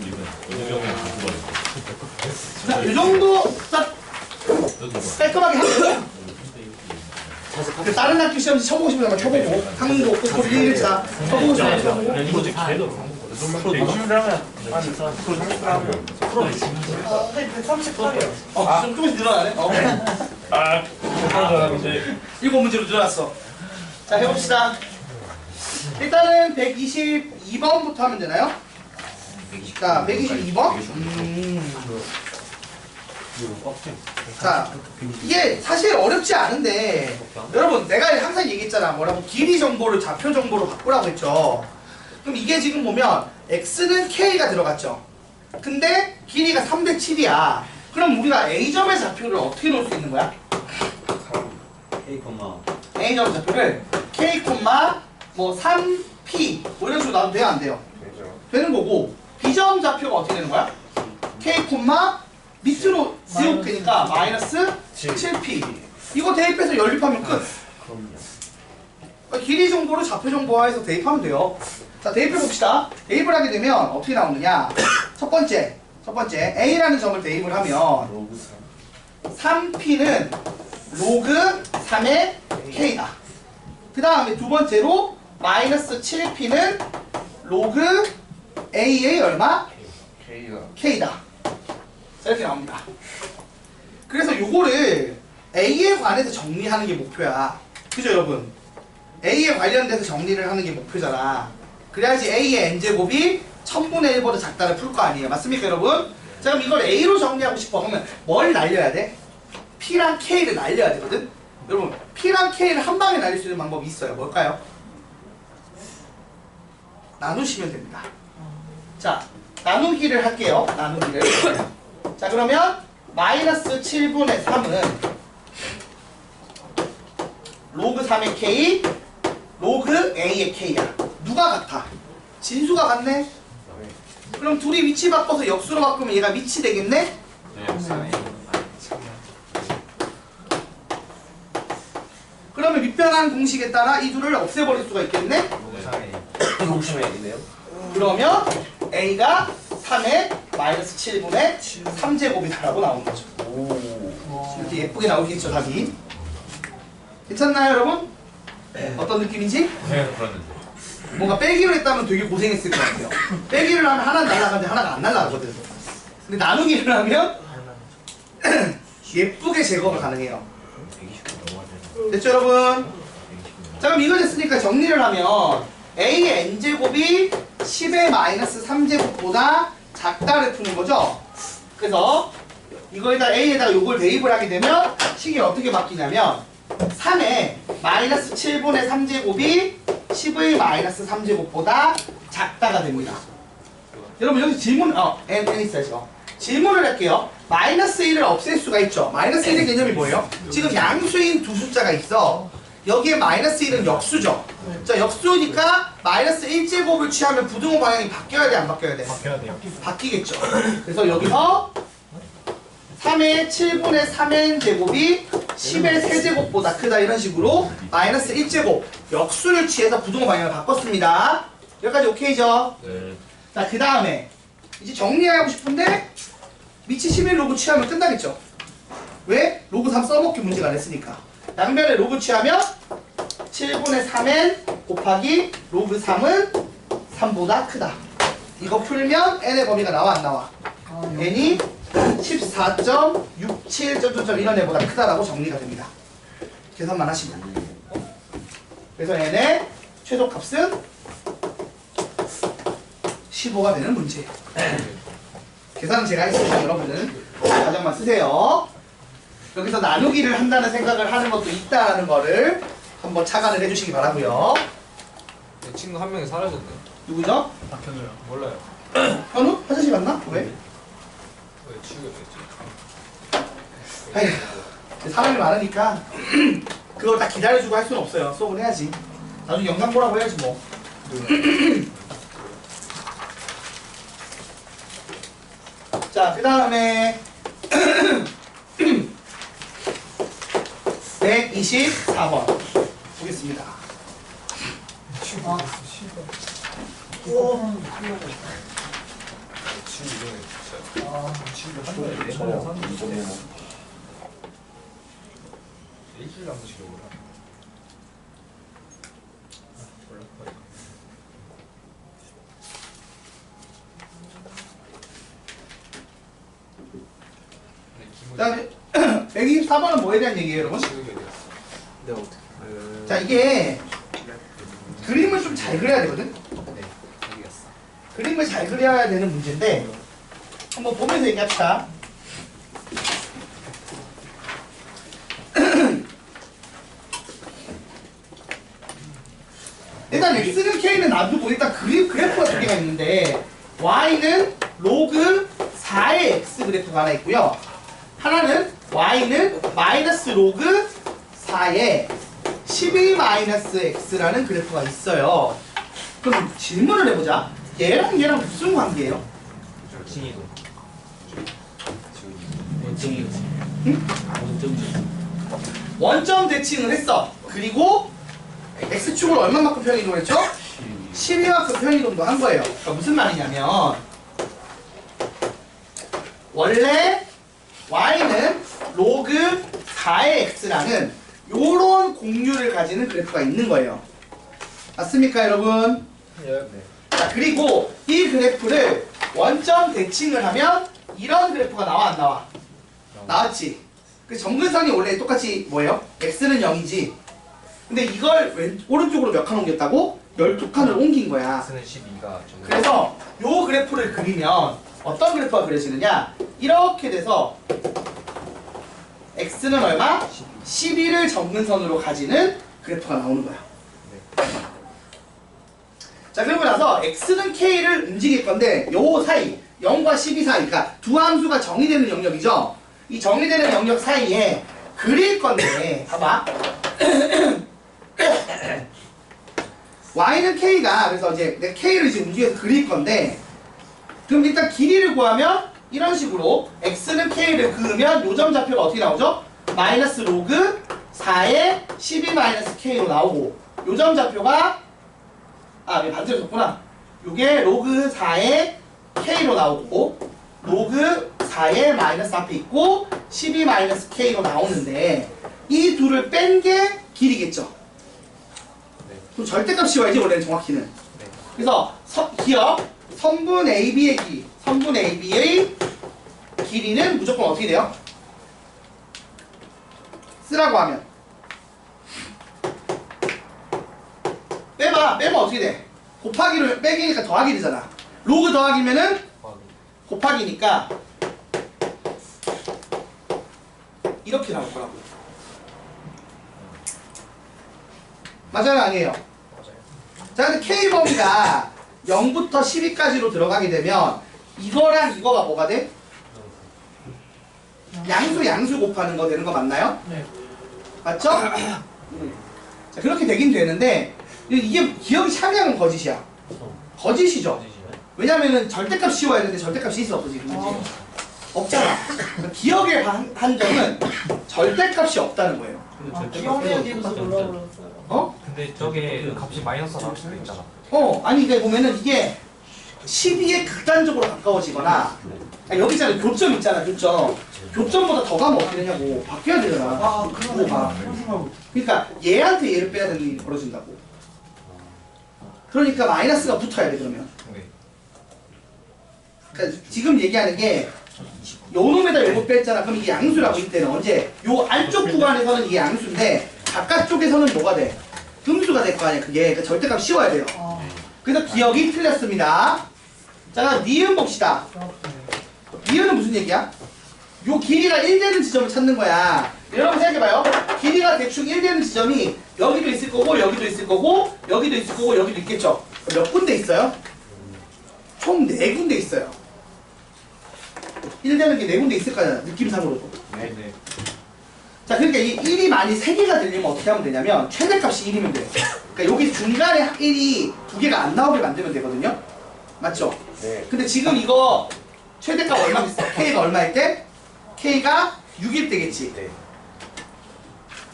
D: 자, 이 정도 딱 깔끔하게 하고 그 다른 학교 시험지 쳐보고 싶으면 한번 쳐보고 한국도 없고 코리 1차 쳐보고 싶으면 쳐보고
B: 이거지 걔도
C: 요즘을 하면 한 30% 하면
A: 아, 138이요.
D: 좀 조금씩 늘어나네? 일곱 문제로 늘어났어. 자, 해봅시다. 일단은 122번부터 하면 되나요? 자, 122번. 자, 이게 사실 어렵지 않은데 여러분 내가 항상 얘기했잖아. 뭐라고 길이 정보를 좌표 정보로 바꾸라고 했죠. 그럼 이게 지금 보면 x는 k가 들어갔죠. 근데 길이가 3대 7이야. 그럼 우리가 a점의 좌표를 어떻게 놓을 수 있는 거야? a점 좌표를 k, 뭐 3p 뭐 이런 식으로 놔도 돼요, 안 돼요? 되는 거고 b점 좌표가 어떻게 되는 거야? k, 밑으로 지우니까 마이너스 7p 이거 대입해서 연립하면 끝. 길이 정보를 좌표 정보화해서 대입하면 돼요. 자, 대입해 봅시다. 대입을 하게 되면 어떻게 나오느냐? 첫 번째 a라는 점을 대입을 하면 3p는 로그 3의 k다. 그 다음에 두 번째로 마이너스 7p는 로그 a의 얼마? k다. 이렇게 나옵니다. 그래서 요거를 a에 관해서 정리하는 게 목표야. 그죠 여러분? a에 관련돼서 정리를 하는 게 목표잖아. 그래야지 a의 n제곱이 1000분의 1보다 작다를 풀 거 아니에요. 맞습니까 여러분? 자, 그럼 이걸 a로 정리하고 싶어 하면 뭘 날려야 돼? p랑 k를 날려야 되거든? 여러분 p랑 k를 한 방에 날릴 수 있는 방법이 있어요. 뭘까요? 나누시면 됩니다. 자, 나누기를 할게요. 나누기를. 자, 그러면 마이너스 7분의 3은 로그 3의 k, 로그 a의 k야. 누가 같아? 진수가 같네? 그럼 둘이 위치 바꿔서 역수로 바꾸면 얘가 밑이 되겠네? 그러면 밑변환 공식에 따라 이 둘을 없애버릴 수가 있겠네? 그러면 a가 3의 마이너스 7분의 3제곱이다라고 나오는 거죠. 이렇게 예쁘게 나오겠죠, 답이. 괜찮나요, 여러분? 어떤 느낌인지?
G: 네, 그러는데.
D: 뭔가 빼기로 했다면 되게 고생했을 것 같아요. 빼기를 하면 하나는 날아가는데 하나가 안 날아가거든. 근데 나누기를 하면 예쁘게 제거가 가능해요. 됐죠, 여러분? 자, 그럼 이거 됐으니까 정리를 하면 a의 n제곱이 10의 마이너스 3제곱보다 작다를 푸는 거죠. 그래서 이거에다 a에다가 요걸 대입을 하게 되면 식이 어떻게 바뀌냐면 3의 마이너스 7분의 3제곱이 10의 마이너스 3제곱보다 작다가 됩니다. 여러분 여기 질문 n 있어야죠. 질문을 할게요. 마이너스 1을 없앨 수가 있죠. 마이너스 1의 개념이 뭐예요? 지금 양수인 두 숫자가 있어. 여기에 마이너스 1은 역수죠. 자, 역수니까 마이너스 1제곱을 취하면 부등호 방향이 바뀌어야 돼, 안 바뀌어야 돼?
E: 바뀌어야 돼요.
D: 바뀌겠죠. 그래서 여기서 3의 7분의 3n 제곱이 10의 세제곱보다 크다 이런 식으로 마이너스 1제곱 역수를 취해서 부등호 방향을 바꿨습니다. 여기까지 오케이죠?
B: 네.
D: 자, 그 다음에 이제 정리하고 싶은데 밑이 11 로그 취하면 끝나겠죠? 왜? 로그 3 써먹기 문제가 냈으니까. 양변에 로그 취하면 7분의 3n 곱하기 로그 3은 3보다 크다. 이거 풀면 n의 범위가 나와 안 나와? n이 14.67 이런 애보다 크다라고 정리가 됩니다. 계산만 하시면. 그래서 n의 최소값은 15가 되는 문제예요. 계산은 제가 했으니까 여러분은 가정만 쓰세요. 여기서 나누기를 한다는 생각을 하는 것도 있다는 거를 한번 착안을 해주시기 바라고요.
F: 내 친구 한 명이 사라졌네.
D: 누구죠?
E: 바뀌어요.
F: 몰라요.
D: 현우? 화장실 갔나? 왜?
F: 왜 치우겠지?
D: 아휴, 사람이 많으니까 그걸 다 기다려주고 할 수는 없어요. 수업은 해야지. 나중에 영상 보라고 해야지 뭐. 자, 그 다음에 124번 보겠습니다.
A: 하는 거 틀려고.
F: 지금 이거
A: 아,
F: 지금 한 달에 네
C: 저요.
F: 번 사는
C: 이거 뭐.
F: 일주일에 한 번씩 오라. 몰라.
D: 그 다음에 124번은 뭐에 대한 얘기예요 여러분?
F: 네 어떻게?
D: 자 이게 그림을 좀 잘 그려야 되거든?
F: 네 알겠어.
D: 그림을 잘 그려야 되는 문제인데 한번 보면서 얘기합시다. 일단 x는 k는 놔두고 일단 그래프가 두 개가 있는데 y는 로그 4의 x 그래프가 하나 있고요. 하나는 y는 마이너스 로그 4의 12 마이너스 x라는 그래프가 있어요. 그럼 질문을 해보자. 얘랑 무슨 관계예요?
B: 진이도. 원점이.
D: 응?
B: 원점이.
D: 원점 대칭을 했어. 그리고 x축을 얼마만큼 편이동을 했죠? 12만큼 편이동도 한 거예요. 그러니까 무슨 말이냐면 원래 y는 로그 4의 x라는 요런 공률을 가지는 그래프가 있는 거예요. 맞습니까 여러분?
F: 네.
D: 자 그리고 이 그래프를 원점 대칭을 하면 이런 그래프가 나와 안 나와? 나왔지. 그 점근선이 원래 똑같이 뭐예요? x는 0이지. 근데 이걸 오른쪽으로 몇 칸 옮겼다고? 12칸을 옮긴 거야.
F: X는 12가 좀.
D: 그래서 요 그래프를 그리면 어떤 그래프가 그려지느냐? 이렇게 돼서 x는 얼마? 12를 점근선으로 가지는 그래프가 나오는 거야. 자 그리고 나서 x는 k를 움직일 건데 요 사이 0과 12 사이 그러니까 두 함수가 정의되는 영역이죠. 이 정의되는 영역 사이에 그릴 건데 봐봐. y는 k가 그래서 이제 내 k를 이제 움직여서 그릴 건데 그럼 일단 길이를 구하면 이런 식으로 x는 k를 그으면 요점 좌표가 어떻게 나오죠? 마이너스 로그 4의 12 마이너스 k로 나오고 요점 좌표가 이게 반대로 줬구나. 요게 로그 4의 k로 나오고 로그 4의 마이너스 앞에 있고 12 마이너스 k로 나오는데 이 둘을 뺀 게 길이겠죠. 그럼 절대값 씌워야지 원래는 정확히는. 그래서 기억 선분 AB의 길이 선분 AB의 길이는 무조건 어떻게 돼요? 쓰라고 하면 빼면 어떻게 돼? 곱하기로 빼기니까 더하기 되잖아. 로그 더하기면은 곱하기니까 이렇게 나올 거라고. 맞아요 아니에요? 자 근데 k 범위가 0부터 12까지로 들어가게 되면 이거랑 이거가 뭐가 돼? 양수 곱하는 거 되는 거 맞나요?
A: 네.
D: 맞죠? 자 그렇게 되긴 되는데 이게 기억이 참여하면 거짓이야. 거짓이죠. 왜냐면은 절대값 씌워야 되는데 절대값이 있어 없어 지금 그치? 없잖아. 그러니까 기억의 한정은 절대값이 없다는 거예요.
A: 기억의 얘기부터 놀라버렸어요.
D: 어?
F: 근데 저게 값이 마이너스 나올 수도 있잖아.
D: 아니 이게 보면은 이게 12에 극단적으로 가까워지거나 여기 있잖아 교점 있잖아 교점. 교점보다 더 가면 어떻게 되냐고 바뀌어야 되잖아.
A: 그러네.
D: 그러니까 얘한테 얘를 빼야 되는 일이 벌어진다고. 그러니까 마이너스가 붙어야 돼 그러면.
F: 네.
D: 그러니까 지금 얘기하는 게 요놈에다 요거 뺐잖아. 그럼 이게 양수라고 이때는 언제? 요 안쪽 구간에서는 이게 양수인데 바깥쪽에서는 뭐가 돼? 음수가 될 거 아니야 그게. 그러니까 절대값 씌워야 돼요. 그래서 기억이 틀렸습니다. 자 니은 봅시다. 니은은 무슨 얘기야? 요 길이가 1되는 지점을 찾는 거야. 여러분 생각해봐요. 길이가 대충 1되는 지점이 여기도 있을 거고 여기도 있을 거고 여기도 있을 거고 여기도 있겠죠. 몇 군데 있어요? 총 4군데 있어요. 1되는 게 4군데 있을 거잖아 느낌상으로도.
C: 네.
D: 자 그러니까 이 1이 만약 3개가 되려면 어떻게 하면 되냐면 최대값이 1이면 돼. 그러니까 여기 중간에 1이 2개가 안 나오게 만들면 되거든요. 맞죠?
C: 네.
D: 근데 지금 이거 최대값 얼마 있어? K가 얼마일 때? K가 6일 때겠지.
C: 네.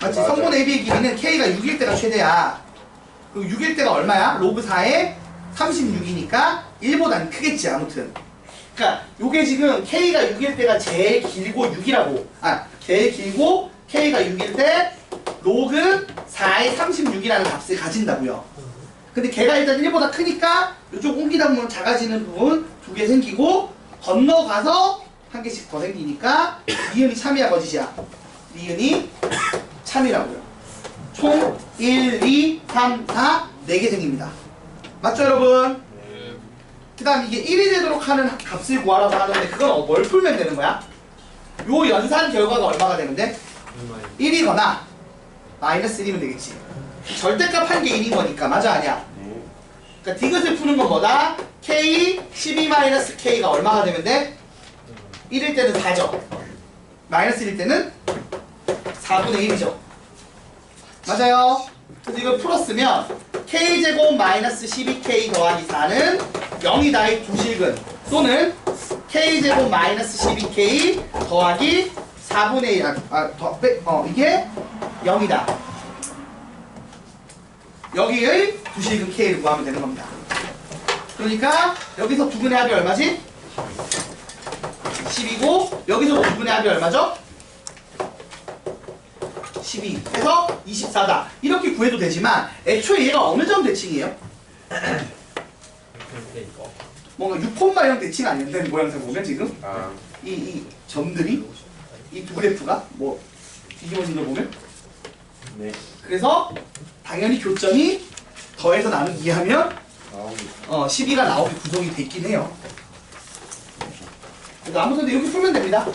D: 맞지?
C: 맞아요.
D: 성분 AB의 길이는 K가 6일 때가 최대야. 그리고 6일 때가 얼마야? 로그 4에 36이니까 1보다는 크겠지 아무튼. 그러니까 요게 지금 K가 6일 때가 제일 길고 6이라고. 제일 길고 K가 6일 때 로그 4의 36이라는 값을 가진다고요. 근데 걔가 일단 1보다 크니까 이쪽 옮기다 보면 작아지는 부분 2개 생기고 건너가서 1개씩 더 생기니까 니은이 참이야 거짓이야? 니은이 참이라고요. 총 1, 2, 3, 4, 4개 생깁니다. 맞죠 여러분? 그 다음 이게 1이 되도록 하는 값을 구하라고 하는데 그건 뭘 풀면 되는 거야? 요 연산 결과가 얼마가 되는데? 1이거나 마이너스 1이면 되겠지. 절대값 한 게 1인 거니까 맞아 아니야? 그러니까 디귿을 푸는 건 뭐다? K 12-K가 얼마가 되면 돼? 1일 때는 4죠. 마이너스 1일 때는 4분의 1이죠. 맞아요. 그래서 이걸 풀었으면 K제곱 마이너스 12K 더하기 4는 0이다의 구식은 또는 K제곱 마이너스 12K 더하기 4분의 1 이게 0이다. 여기의 구식은 K를 구하면 되는 겁니다. 그러니까 여기서 2분의 합이 얼마지? 10이고 여기서 2분의 합이 얼마죠? 12 해서 24다. 이렇게 구해도 되지만 애초에 얘가 어느 점 대칭이에요? 뭔가 6,0 대칭 아닌데 모양새 보면 지금 이 점들이 이 두 그래프가 뭐 뒤집어진 걸 보면 그래서 당연히 교점이 더해서 나누기 하면 12가 나오게 구성이 돼 있긴 해요. 그래서 아무튼 이렇게 풀면 됩니다.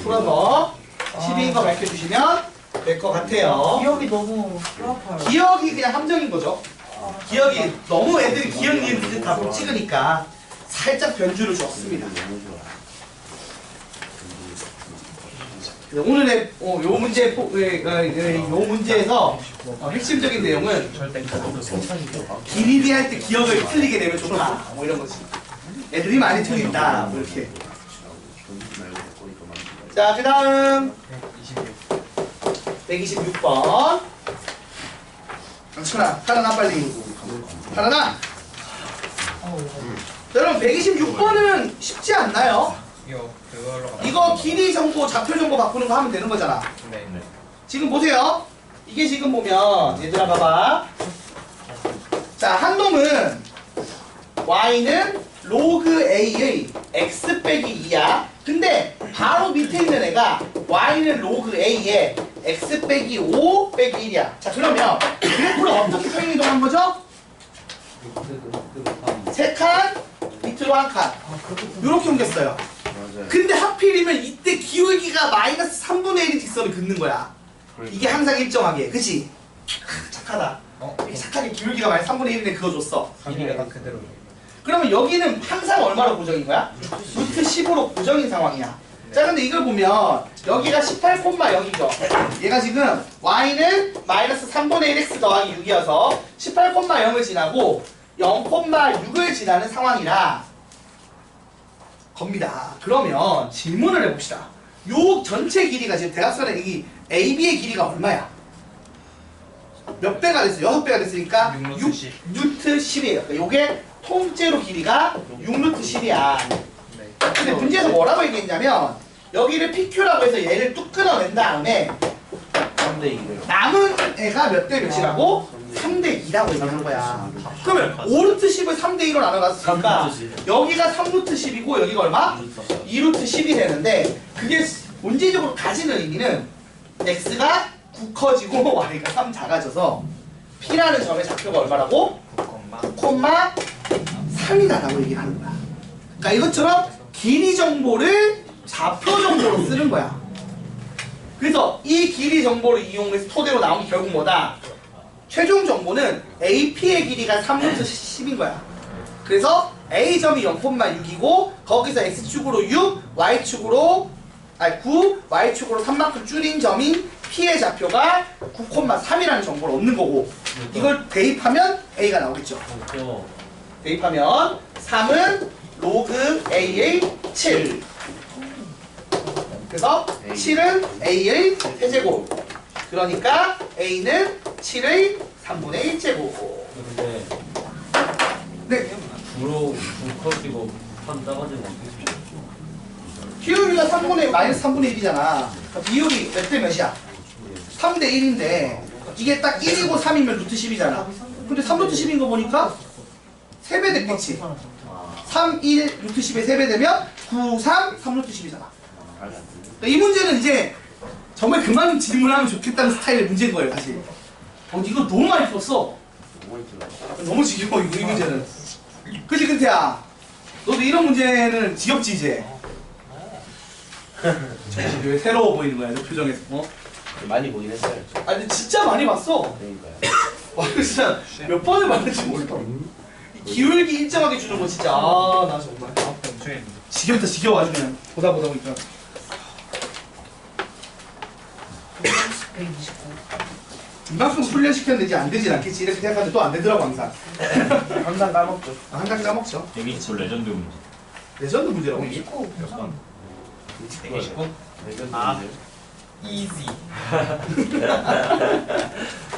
D: 풀어서 12인 거 밝혀주시면 될 것 같아요.
A: 기억이 너무 뼈아파요.
D: 기억이 그냥 함정인 거죠. 기억이 너무 애들이 기억 니은 다 못 찍으니까 살짝 변주를 줬습니다. 오늘의 요 문제에서 핵심적인 내용은 길이리 할 때 기억을 틀리게 되면 좋다. 뭐 이런 거지. 애들이 많이 틀린다. 뭐 이렇게. 자, 그 다음 126번. 천아, 살아나 빨리. 살아나. 자, 여러분 126번은 쉽지 않나요? 이거 길이 정보, 좌표 정보 바꾸는 거 하면 되는 거잖아.
F: 네.
D: 지금 보세요. 이게 지금 보면 얘들아 봐봐. 자, 한 놈은 y는 로그 a의 x 빼기 2야. 근데 바로 밑에 있는 애가 y는 로그 a의 x 빼기 5 빼기 1이야. 자, 그러면 그래프를 어떻게 평행이동한 거죠? 3칸 밑으로 1칸 이렇게 옮겼어요. 근데 하필이면 이때 기울기가 마이너스 3분의 1이 직선을 긋는 거야. 이게 항상 일정하게. 그치? 착하다. 이게 착하게 기울기가 마이너스 3분의 1인데 그거 줬어.
F: 길이가 딱 그대로.
D: 그러면 여기는 항상 얼마로 고정인 거야? 루트 10으로 고정인 상황이야. 자, 근데 이걸 보면 여기가 18,0죠. 얘가 지금 y는 마이너스 3분의 1x 더하기 6이어서 18,0을 지나고 0,6을 지나는 상황이라 겁니다. 그러면 질문을 해봅시다. 요 전체 길이가 지금 대각선의 이 AB의 길이가 얼마야? 몇 배가 됐어요? 6배가 됐으니까 6루트 10이에요. 그러니까 요게 통째로 길이가 6루트 10이야. 근데 문제에서 뭐라고 얘기했냐면 여기를 PQ라고 해서 얘를 뚝 끊어낸 다음에
C: 3대 2래요.
D: 남은 애가 몇 대 몇이라고? 3대 2라고 얘기한 거야. 그러면 5루트 10을 3대 2로 나눠놨으니까 여기가 3루트 10이고 여기가 얼마? 2루트 10이 되는데 그게 본질적으로 가지는 의미는 x가 9 커지고 y가 3 작아져서 p라는 점의 좌표가 얼마라고? 9,3이다라고 얘기를 하는 거야. 그러니까 이것처럼 길이 정보를 좌표 정보로 쓰는 거야. 그래서 이 길이 정보를 이용해서 토대로 나온 게 결국 뭐다? 최종 정보는 AP의 길이가 3루트 10인 거야. 그래서 A점이 0,6이고 거기서 X축으로 6, Y축으로 9, Y축으로 3만큼 줄인 점인 P의 좌표가 9,3이라는 정보를 얻는 거고 이걸 대입하면 A가 나오겠죠. 대입하면 3은 로그 A의 7 그래서 7은 A의 세제곱 그러니까 A는 7의 3분의 1제곱 네,
B: 커지고 3 따가지고
D: 비율이가 3분의 마이너스 3분의 1이잖아. 비율이 몇 대 몇이야? 3대 1인데 이게 딱 1이고 3이면 루트 10이잖아. 근데 3 루트 10인 거 보니까 3배 됐겠지. 3, 1 루트 10에 3배 되면 9, 3, 3 루트 10이잖아. 이 문제는 이제 정말 그만 질문하면 좋겠다는 스타일의 문제인 거예요, 사실. 이거 너무 많이 풀었어. 너무 지겨워, 이거, 이 문제는. 그치, 근태야? 너도 이런 문제는 지겹지, 이제? 왜 새로워 보이는 거야, 저 표정에서? 어?
C: 많이 보긴 했어요.
D: 아, 근데 진짜 많이 봤어.
C: 그러니까요.
D: 와, 이거 진짜 몇 번을 말했지 모르겠다. 이 기울기 일정하게 주는 거 진짜, 아, 나 정말.
E: 엄청 했는데.
D: 지겹다, 지겨워, 아주 그냥. 보다 보니까.
A: 129.
D: 이만큼 훈련시켰는데 안 되진 않겠지. 이렇게 생각하는데 또 안 되더라고, 항상.
C: 항상 까먹죠.
D: 항상 까먹죠.
G: 데미지 레전드 문제.
D: 레전드 문제라고, 이게.
G: 129?
C: 아.
F: 이지.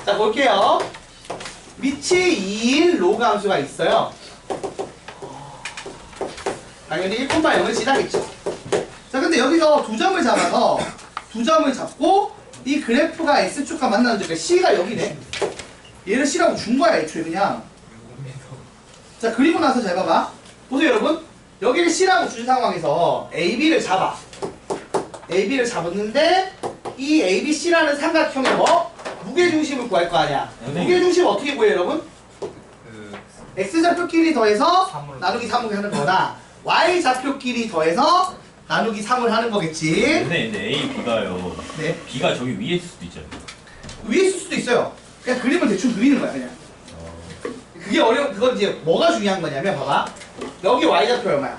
D: 자, 볼게요. 밑이 2인 로그 함수가 있어요. 당연히 1,0을 지나겠죠. 자, 근데 여기서 두 점을 잡아서 두 점을 잡고 이 그래프가 X축과 만나는 점, 그러니까 C가 여기네. 얘를 C라고 준 거야, 애초에 그냥. 자, 그리고 나서 잘 봐봐. 보세요, 여러분. 여기를 C라고 준 상황에서 AB를 잡아. AB를 잡았는데 이 ABC라는 삼각형의 뭐? 무게중심을 구할 거 아니야. 무게중심 어떻게 구해요, 여러분? X좌표끼리 더해서 나누기 3을 하는 거나 Y좌표끼리 더해서 나누기 3을 하는 거겠지.
G: 근데 A, B가요.
D: 네.
G: B가 저기 위에 있을 수도 있잖아요.
D: 위에 있을 수도 있어요. 그냥 그림을 대충 그리는 거야, 그냥. 그게 그건 이제 뭐가 중요한 거냐면, 봐봐. 여기 Y좌표 얼마야?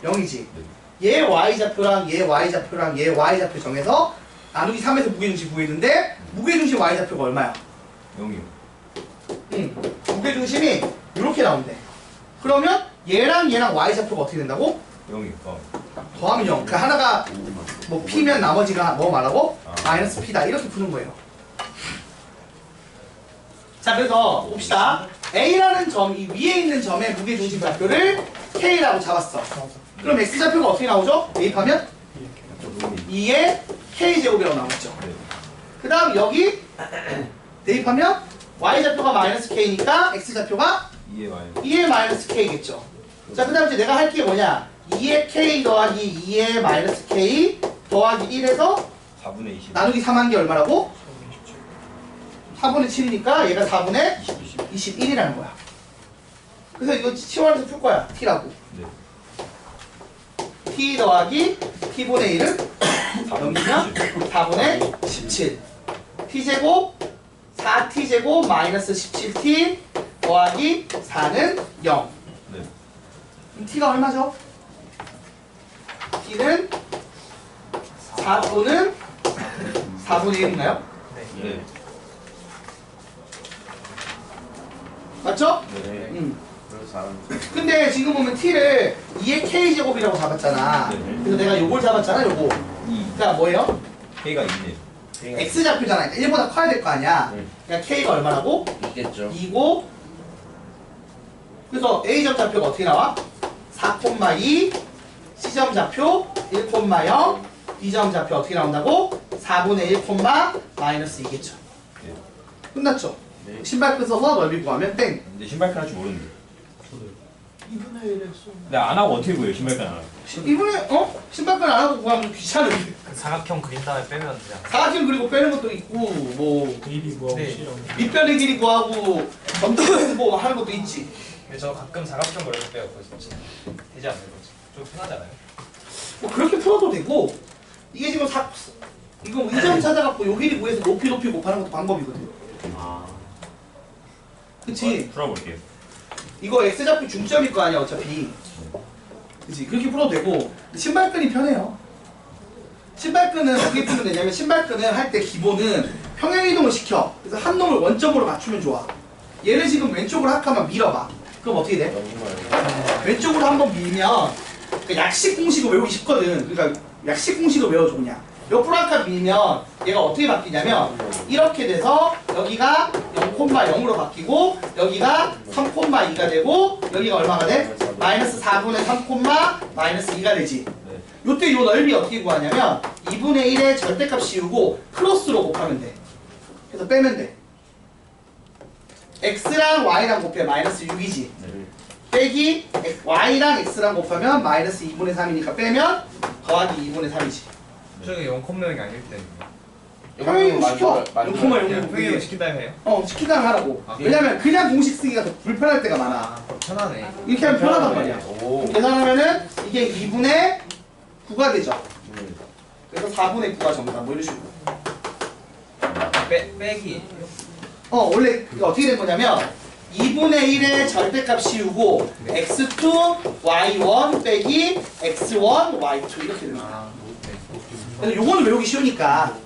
D: 0이지. 얘 Y좌표랑 얘 Y좌표랑 얘 Y좌표 정해서 나누기 3에서 무게중심 구했는데, 무게중심 Y좌표가 얼마야?
G: 0이요.
D: 응. 무게중심이 이렇게 나온대. 그러면 얘랑 얘랑 Y좌표가 어떻게 된다고?
G: 0이요.
D: 더하면 0. 그 하나가 뭐 P면 나머지가 뭐 말하고?
G: 아.
D: 마이너스 P다. 이렇게 푸는 거예요. 자, 그래서 봅시다. A라는 점, 이 위에 있는 점의 무게중심 좌표를 K라고 잡았어. 그럼 X좌표가 어떻게 나오죠? 대입하면 2의 K제곱이라고 나오죠. 그 다음 여기 대입하면 Y좌표가 마이너스 K니까 X좌표가
G: 2에 와요.
D: 2의 마이너스 K겠죠. 자, 그 다음 이제 내가 할 게 뭐냐? 2의 K 더하기 2의 마이너스 K 더하기 1에서
G: 4분의 20.
D: 나누기 3한 게 얼마라고? 4분의 7이니까 얘가 4분의 21이라는 거야. 그래서 이거 치환해서 풀 거야. T라고.
G: 네.
D: T 더하기 T분의 1은 0이면 4분의 17. T제곱 4T제곱 마이너스 17T 더하기 4는 0.
G: 네.
D: 그럼 T가 얼마죠? T는 4 또는 4분의 1인가요?
G: 네.
D: 맞죠?
C: 네. 그래서 잘하는
D: 근데 지금 보면 T를 2의 K제곱이라고 잡았잖아.
G: 네.
D: 그래서 내가 요걸 잡았잖아, 요거.
G: 2.
D: 그러니까 뭐예요?
G: K가 2네.
D: X좌표잖아. 1보다 커야 될 거 아니야.
C: 네.
D: 그러니까 K가 얼마라고?
C: 있겠죠.
D: 2고 그래서 A점 좌표가 어떻게 나와? 4,2 C점 좌표 1,0 B점 좌표 어떻게 나온다고? 4분의 1, 마이너스 2겠죠.
G: 네.
D: 끝났죠?
C: 네.
D: 신발끈 써서 넓이 구하면 땡.
G: 근데 신발끈 할 줄 모르는데.
A: 2분의 1에 수.
G: 근데 안 하고 어떻게 구해요? 신발끈 안 하고.
D: 이번에 신발끈 안 하고 구하면 귀찮은데.
F: 그 사각형 그린 다음에 빼면 되잖아.
D: 사각형 그리고 빼는 것도 있고 뭐
E: AB 구하고
F: 네.
E: C라고.
D: 밑변의 길이 구하고 점점에서 뭐 하는 것도 있지.
F: 근데 저 가끔 사각형 그려서 빼요. 그래서 되지 않는 거지. 좀 편하잖아요.
D: 뭐 그렇게 풀어도 되고 이게 지금 이거 의점 찾아갖고 요 길이 구해서 높이 곱하는 것도 방법이거든.
B: 아.
D: 그치?
G: 풀어볼게요.
D: 이거 X좌표 중점일 거 아니야 어차피. 그치? 그렇게 풀어도 되고 신발끈이 편해요. 신발끈은 어떻게 풀면 되냐면 신발끈을 할 때 기본은 평행이동을 시켜. 그래서 한 놈을 원점으로 맞추면 좋아. 얘를 지금 왼쪽으로 하면 밀어봐. 그럼 어떻게 돼? 왼쪽으로 한번 밀면 그 약식 공식을 외우기 쉽거든. 그러니까 약식 공식을 외워줘 그냥. 옆으로 한 칸 밀면 얘가 어떻게 바뀌냐면 이렇게 돼서 여기가 0,0으로 바뀌고 여기가 3,2가 되고 여기가 얼마가 돼? 마이너스 4분의 3 콤마 마이너스 2가 되지.
B: 네.
D: 요때 요 넓이 어떻게 구하냐면 2분의 1의 절대값 씌우고 크로스로 곱하면 돼. 그래서 빼면 돼. x랑 y랑 곱해 마이너스 6이지. 빼기 y랑 x랑 곱하면 마이너스 2분의 3이니까 빼면 더하기 2분의 3이지.
F: 저게 0,0이 아닐 때.
D: 평행 시켜. 0,0
F: 그냥 평행 시킨 다음에 해요?
D: 시킨 다음에 하라고.
F: 아,
D: 왜냐면 그냥 공식 쓰기가 더 불편할 때가 많아.
F: 편하네.
D: 이렇게 하면 편하단 말이야.
C: 오.
D: 계산하면은 이게 2분의 9가 되죠. 그래서 4분의 9가 정답. 뭐 이런 식으로.
F: 빼기.
D: 원래 그게 어떻게 된 거냐면 2분의 1의 절대값 씌우고 x2, y1 빼기 x1, y2 이렇게 되는 거야. 근데 요거는 외우기 쉬우니까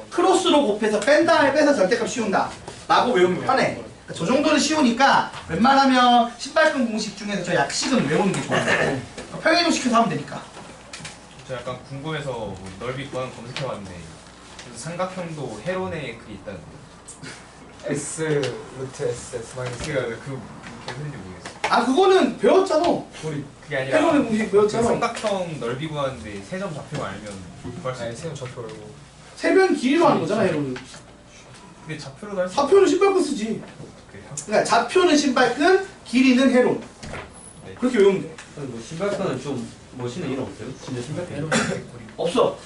D: 크로스로 곱해서 뺀 다음에 빼서 절대값 씌운다 라고 외우면 편해. 그러니까 저 정도는 쉬우니까 웬만하면 신발끈 공식 중에서 저 약식은 외우는 게 좋아요. 평행이동 시켜서 하면 되니까.
F: 저 약간 궁금해서 뭐 넓이 구하는 검색해봤는데 그래서 삼각형도 헤론에 그게 있다는데. S 루트 S 마이너스 그 개소리인지 모르겠어.
D: 아 그거는 배웠잖아.
F: 우리 그게 아니라
D: 헤론의 공식 배웠잖아.
F: 삼각형 넓이 구하는데 세 점 좌표가 알면 구할 수 있어. 세점 좌표 알고.
D: 세변 길이로 하는 거잖아 헤론은.
F: 근데 좌표로도 할 수.
D: 좌표는 신발끈 쓰지.
F: 그래요?
D: 그러니까 좌표는 신발끈, 길이는 헤론.
F: 네.
D: 그렇게 외우면 돼.
B: 뭐 신발끈은 좀 멋있는 이름 없어요? 진짜 신발끈.
D: 없어.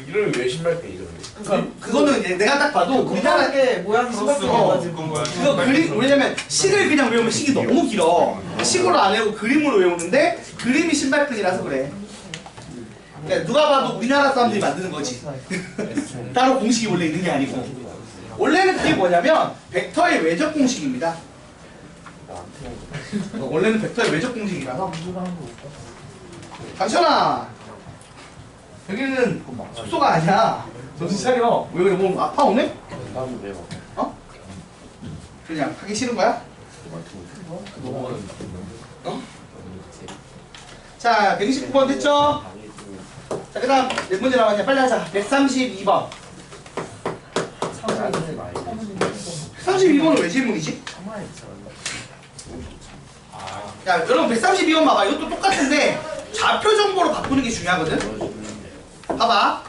C: 이름이 왜 신발끈 이름이?
D: 그러니까 그거는 이제 내가 딱 봐도 우리나라
A: 게 모양이 신발끈이어가지고
F: 그건 거야.
D: 그거 그림 왜냐면 식을 그냥 외우면 식이 너무 길어. 식으로 안 외우고 그림으로 외우는데 그림이 신발끈이라서 그래. 그러니까 누가 봐도 우리나라 사람들이 만드는 거지. 따로 공식이 원래 있는 게 아니고. 원래는 그게 뭐냐면 벡터의 외적 공식입니다. 원래는 벡터의 외적 공식이라서. 강천아, 여기는 숙소가 아니야. 정신 차려. 왜 그래? 뭐 아파 오늘?
C: 나는 왜 막?
D: 그냥 하기 싫은 거야? 자, 129번 됐죠? 자, 그 다음 몇 문제 남았냐? 빨리 하자. 132번. 132번은 왜 질문이지? 야, 여러분 132번 봐봐. 이것도 똑같은데 좌표 정보로 바꾸는 게 중요하거든? 봐봐.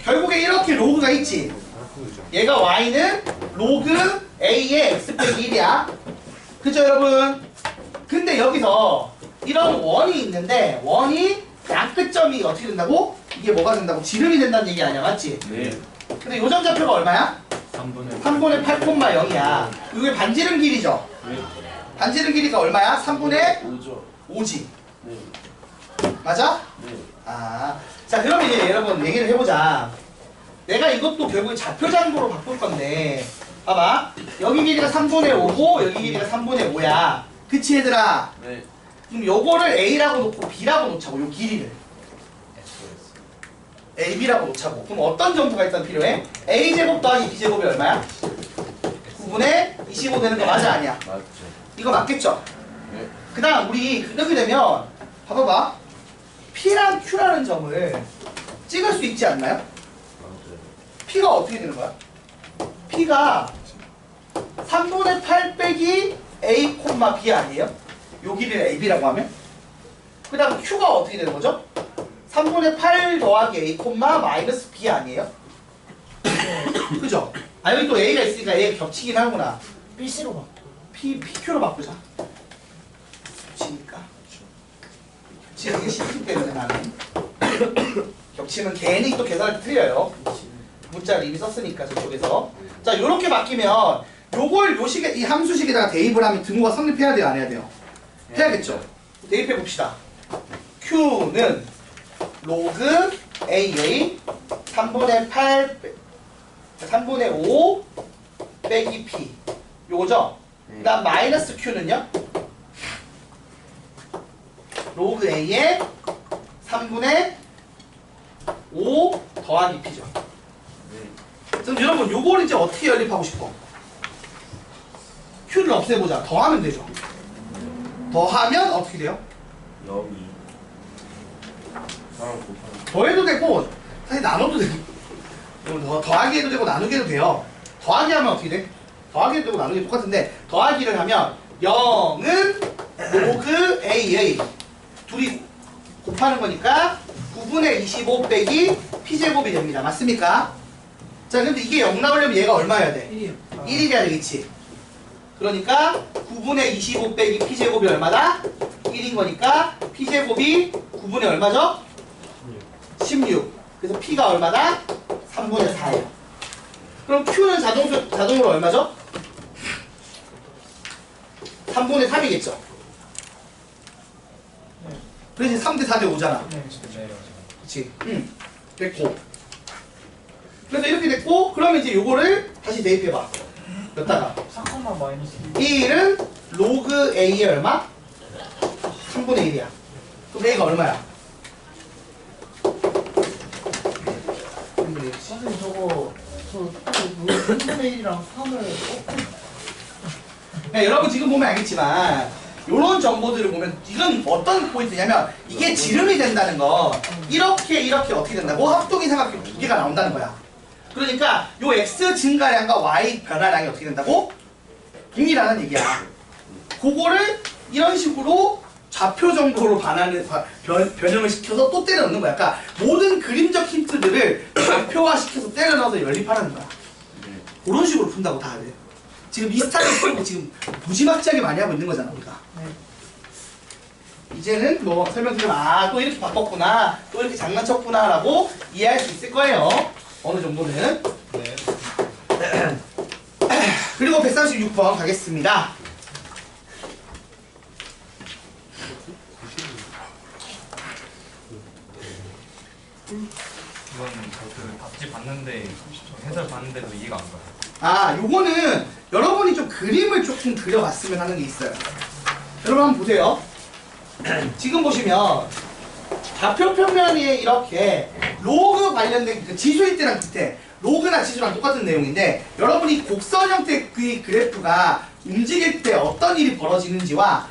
D: 결국에 이렇게 로그가 있지. 얘가 y는 로그 a의 x 빼기 1이야. 그죠 여러분? 근데 여기서 이런 원이 있는데 원이 양끝점이 어떻게 된다고? 이게 뭐가 된다고? 지름이 된다는 얘기 아니야, 맞지?
C: 네.
D: 근데 요점 좌표가 얼마야? 3분의 8,0이야. 이게 반지름 길이죠? 반지름 길이가 얼마야? 3분의
C: 5죠.
D: 5지.
C: 네.
D: 맞아?
C: 네.
D: 아, 자 그럼 이제 여러분 얘기를 해보자. 내가 이것도 결국에 좌표장도로 바꿀 건데 봐봐. 여기 길이가 3분의 5고 여기 길이가 3분의 5야. 그치 얘들아?
C: 네.
D: 그럼 요거를 A라고 놓고 B라고 놓자고. 요 길이를 A, B라고 놓자고. 그럼 어떤 점수가 일단 필요해? A제곱 더하기 B제곱이 얼마야? 9분의 25 되는 거 맞아 아니야?
C: 맞죠.
D: 이거 맞겠죠?
C: 네.
D: 그 다음 우리 이렇게 되면 봐봐봐. P랑 Q라는 점을 찍을 수 있지 않나요?
C: 맞아요.
D: P가 어떻게 되는 거야? P가 3분의 8 빼기 A, B 아니에요? 요 길이를 AB라고 하면? 그 다음 Q가 어떻게 되는 거죠? 3분의 8 더하기 A, 마이너스 B 아니에요? 그죠? 아 여기 또 A가 있으니까 A가 겹치긴 하구나.
A: BC로 봐.
D: PQ로 바꾸자. 겹치니까. 겹치는 게 싫기 때문에 나는. 겹치면 괜히 또 계산할 때 틀려요. 문자를 이미 썼으니까 저쪽에서. 자 요렇게 바뀌면 요걸 요 식에 이 함수식에다가 대입을 하면 등호가 성립해야 돼요, 안 해야 돼요? 해야겠죠. 대입해 봅시다. Q는 로그 AA 3분의 8 3분의 5 빼기 P 요거죠? 그 다음 마이너스 Q는요? 로그 A에 3분의 5 더하기 P죠. 그럼 여러분 요걸 이제 어떻게 연립하고 싶어? Q를 없애보자. 더하면 되죠. 더하면 어떻게 돼요?
C: 0이. 사람 곱하기.
D: 더해도 되고 사실 나눠도 되고 더하기 해도 되고 나누기 해도 돼요. 더하기 하면 어떻게 돼? 더하기 해도 되고 나누기 똑같은데 더하기를 하면 0은 로그 A의 둘이 곱하는 거니까 9분의 25 빼기 P제곱이 됩니다. 맞습니까? 자, 근데 이게 0 나오려면 얘가 얼마여야 돼?
A: 1이요.
D: 1이래야 되겠지. 그러니까 9분의 25 빼기 P제곱이 얼마다? 1인 거니까 P제곱이 9분의 얼마죠? 16. 그래서 P가 얼마다? 3분의 4예요. 그럼 Q는 자동으로 얼마죠? 3분의 3이겠죠? 그래서 3대 4대 5잖아.
A: 네.
D: 그치? 응. 됐고. 그래서 이렇게 됐고, 그러면 이제 요거를 다시 대입해봐. 몇다가?
A: 3콤마 마이너스
D: 1은 로그 A의 얼마? 3분의 1이야. 그럼 A가 얼마야? 3분의 1.
A: 선생님 저 3분의 1이랑 3을
D: 야, 여러분 지금 보면 알겠지만 요런 정보들을 보면 이건 어떤 포인트냐면 이게 지름이 된다는 거 이렇게 어떻게 된다고? 합동이 삼각형 두 개가 나온다는 거야. 그러니까 요 x 증가량과 y 변화량이 어떻게 된다고? 동일하는 얘기야. 그거를 이런 식으로 좌표 정보로 변형을 시켜서 또 때려 넣는 거야. 그러니까 모든 그림적 힌트들을 좌표화시켜서 때려 넣어서 연립하라는 거야. 그런 식으로 푼다고 다 돼. 지금 이 스타일을 지금 무지막지하게 많이 하고 있는 거잖아 우리가. 이제는 뭐 설명드리면 또 이렇게 바꿨구나, 또 이렇게 장난쳤구나 라고 이해할 수 있을 거예요. 어느 정도는.
F: 네.
D: 그리고 136번 가겠습니다.
F: 이건 그 답지 봤는데 저 해설 봤는데도 이해가 안 가요.
D: 요거는 여러분이 좀 그림을 조금 그려봤으면 하는 게 있어요. 여러분 한번 보세요. 지금 보시면 좌표 평면에 이렇게 로그 관련된 그 지수일 때랑 그때 로그나 지수랑 똑같은 내용인데 여러분이 곡선 형태의 그 그래프가 움직일 때 어떤 일이 벌어지는지와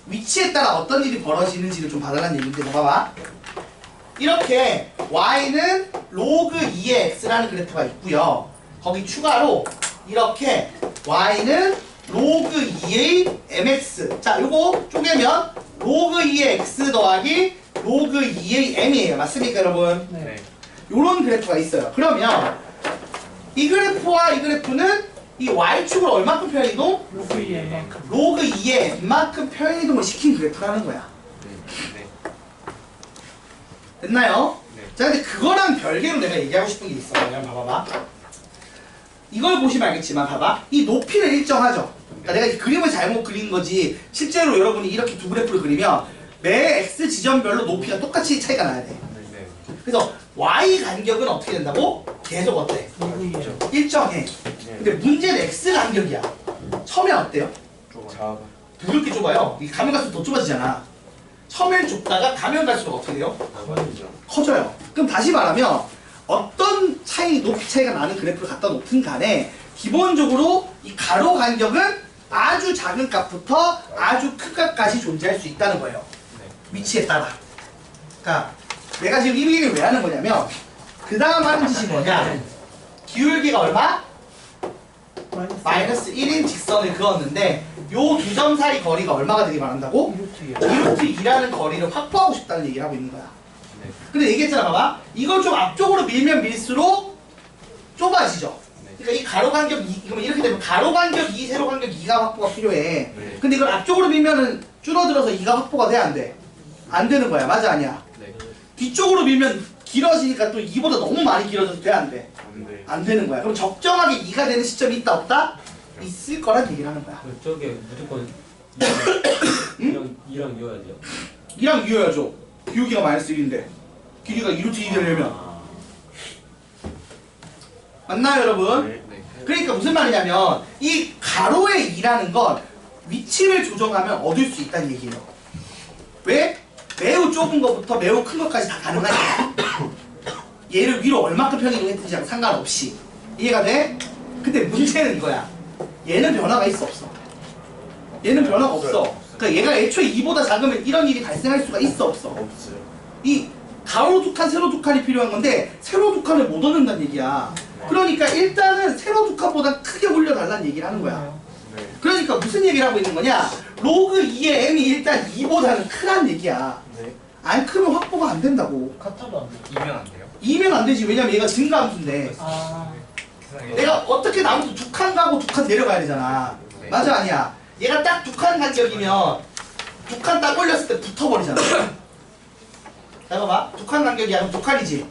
D: 위치에 따라 어떤 일이 벌어지는지를 좀 봐달라는 얘기인데 뭐 봐봐. 이렇게 y는 로그 2의 x라는 그래프가 있고요. 거기 추가로 이렇게 y는 로그 2의 mx. 자, 요거 쪼개면 로그 2의 x 더하기 로그 2의 m이에요. 맞습니까, 여러분?
A: 네.
D: 요런 그래프가 있어요. 그러면 이 그래프와 이 그래프는 이 y축을 얼마큼 편이동?
A: 로그 2의 만큼.
D: 로그 2의 n만큼 편이동을 시킨 그래프라는 거야.
F: 네.
D: 됐나요?
F: 네.
D: 자, 근데 그거랑 별개로 내가 얘기하고 싶은 게 있어. 그냥 봐봐봐. 이걸 보시면 알겠지만 봐봐. 이 높이는 일정하죠. 그러니까 내가 이 그림을 잘못 그린 거지 실제로 여러분이 이렇게 두 그래프를 그리면 매 x 지점별로 높이가 똑같이 차이가 나야 돼.
F: 네.
D: 그래서 y 간격은 어떻게 된다고? 계속 어때?
A: 로그 2의
D: 일정해. 근데 문제는 x 간격이야. 처음에 어때요?
C: 자,
D: 부드럽게 좁아요. 이게 가면 갈수록 더 좁아지잖아. 처음엔 좁다가 가면 갈수록 어떻게 돼요? 커져요. 그럼 다시 말하면 어떤 높이 차이가 나는 그래프를 갖다 놓든 간에 기본적으로 이 가로 간격은 아주 작은 값부터 아주 큰 값까지 존재할 수 있다는 거예요. 위치에 따라. 그러니까 내가 지금 이 얘기를 왜 하는 거냐면 그 다음 하는 짓이 뭐냐. 기울기가 얼마? 마이너스 1인 직선을 그었는데 요 두 점 사이 거리가 얼마가 되게 말한다고? 2루트 2라는 거리를 확보하고 싶다는 얘기를 하고 있는 거야. 근데 얘기했잖아, 봐봐. 이걸 좀 앞쪽으로 밀면 밀수록 좁아지죠. 그러니까 이 가로 간격 2, 그러면 이렇게 되면 가로 간격 2, 세로 간격 2가 확보가 필요해. 근데 이걸 앞쪽으로 밀면은 줄어들어서 2가 확보가 돼, 안 돼? 안 되는 거야. 맞아, 아니야?
F: 네.
D: 뒤쪽으로 밀면 길어지니까 또 2보다 너무 많이 길어져서 돼, 안 돼?
C: 네.
D: 안 되는 거야. 그럼 적정하게 2가 되는 시점이 있다, 없다? 있을 거란 얘기를 하는 거야.
B: 저게 무조건 2랑 이어야 돼요.
D: 2랑 이어야죠. 기울기가 마이너스 1인데 길이가 2루트 2 되려면 맞나요, 여러분?
C: 네.
D: 그러니까 무슨 말이냐면 이 가로의 2라는 건 위치를 조정하면 얻을 수 있다는 얘기예요. 왜? 매우 좁은 것부터 매우 큰 것까지 다 가능하니까. 얘를 위로 얼마큼 편이동했든지 상관없이. 이해가 돼? 근데 문제는 이거야. 얘는 변화가 있어, 없어? 얘는 변화가 없어. 그러니까 얘가 애초에 2보다 작으면 이런 일이 발생할 수가 있어, 없어?
C: 없어요.
D: 이 가로 두 칸, 세로 두 칸이 필요한 건데 세로 두 칸을 못 얻는다는 얘기야. 그러니까 일단은 세로 두 칸보다 크게 올려달라는 얘기를 하는 거야.
C: 네.
D: 그러니까 무슨 얘기를 하고 있는 거냐? 로그 2의 m이 일단 2보다는 크란 얘기야.
C: 네.
D: 안 크면 확보가 안 된다고.
A: 같아도 안 돼.
F: 2면 안 돼요?
D: 2면 안 되지. 왜냐면 얘가 증가함수인데.
A: 아,
F: 계산하기
D: 내가 어떻게 나무도 2칸 가고 2칸 내려가야 되잖아.
F: 네.
D: 맞아 아니야? 얘가 딱 2칸 간격이면 2칸 딱 올렸을 때 붙어버리잖아. 잠깐만. 2칸 간격이 아니면 2칸이지.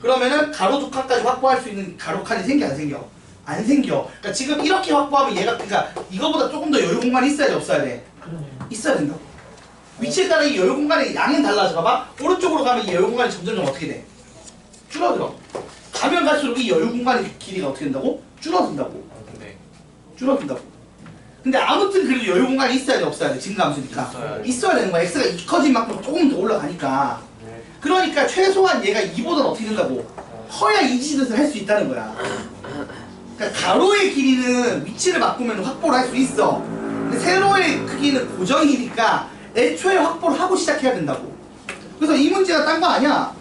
D: 그러면은 가로 2칸까지 확보할 수 있는 가로 칸이 생겨 안 생겨? 안 생겨. 그러니까 지금 이렇게 확보하면 얘가 그러니까 이거보다 조금 더 여유 공간이 있어야 돼 없어야 돼?
A: 그러네.
D: 있어야 된다고. 위치에 따라 이 여유 공간의 양은 달라져. 봐봐. 오른쪽으로 가면 이 여유 공간이 점점 어떻게 돼? 줄어들어. 가면 갈수록 이 여유 공간의 길이가 어떻게 된다고? 줄어든다고.
F: 네.
D: 줄어든다고. 근데 아무튼 그래도 여유 공간이 있어야 돼 없어야 돼? 증가함수니까. 있어야 되는 거야. x가 2 커진 만큼 조금 더 올라가니까.
C: 네.
D: 그러니까 최소한 얘가 2보다는 어떻게 된다고? 커야 이 짓을 할 수 있다는 거야. 그러니까 가로의 길이는 위치를 바꾸면 확보를 할 수 있어. 근데 세로의 크기는 고정이니까 애초에 확보를 하고 시작해야 된다고. 그래서 이 문제가 딴 거 아니야.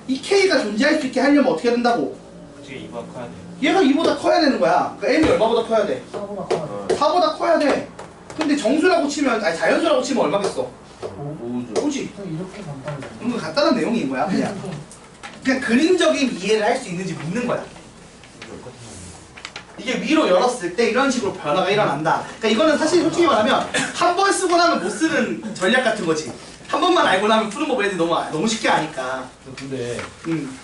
D: 이 K가 존재할 수 있게 하려면 어떻게 해야 된다고?
C: 솔직히 2번 커야 돼요.
D: 얘가 2보다 커야 되는 거야. 그러니까 M이 얼마보다 커야 돼?
A: 4보다 커야
D: 4보다 커야 돼. 근데 정수라고 치면, 아니 자연수라고 치면 얼마겠어?
C: 5죠.
D: 5지.
A: 돼. 이렇게 간단해.
D: 이건 간단한 내용인 거야. 그냥 그림적인 이해를 할 수 있는지 묻는 거야. 이게 위로 열었을 때 이런 식으로 변화가 일어난다. 그러니까 이거는 사실 솔직히 말하면 한 번 쓰고 나면 못 쓰는 전략 같은 거지. 한 번만 알고 나면 푸는 법을 애들이 너무 쉽게 아니까.
B: 근데
D: 음.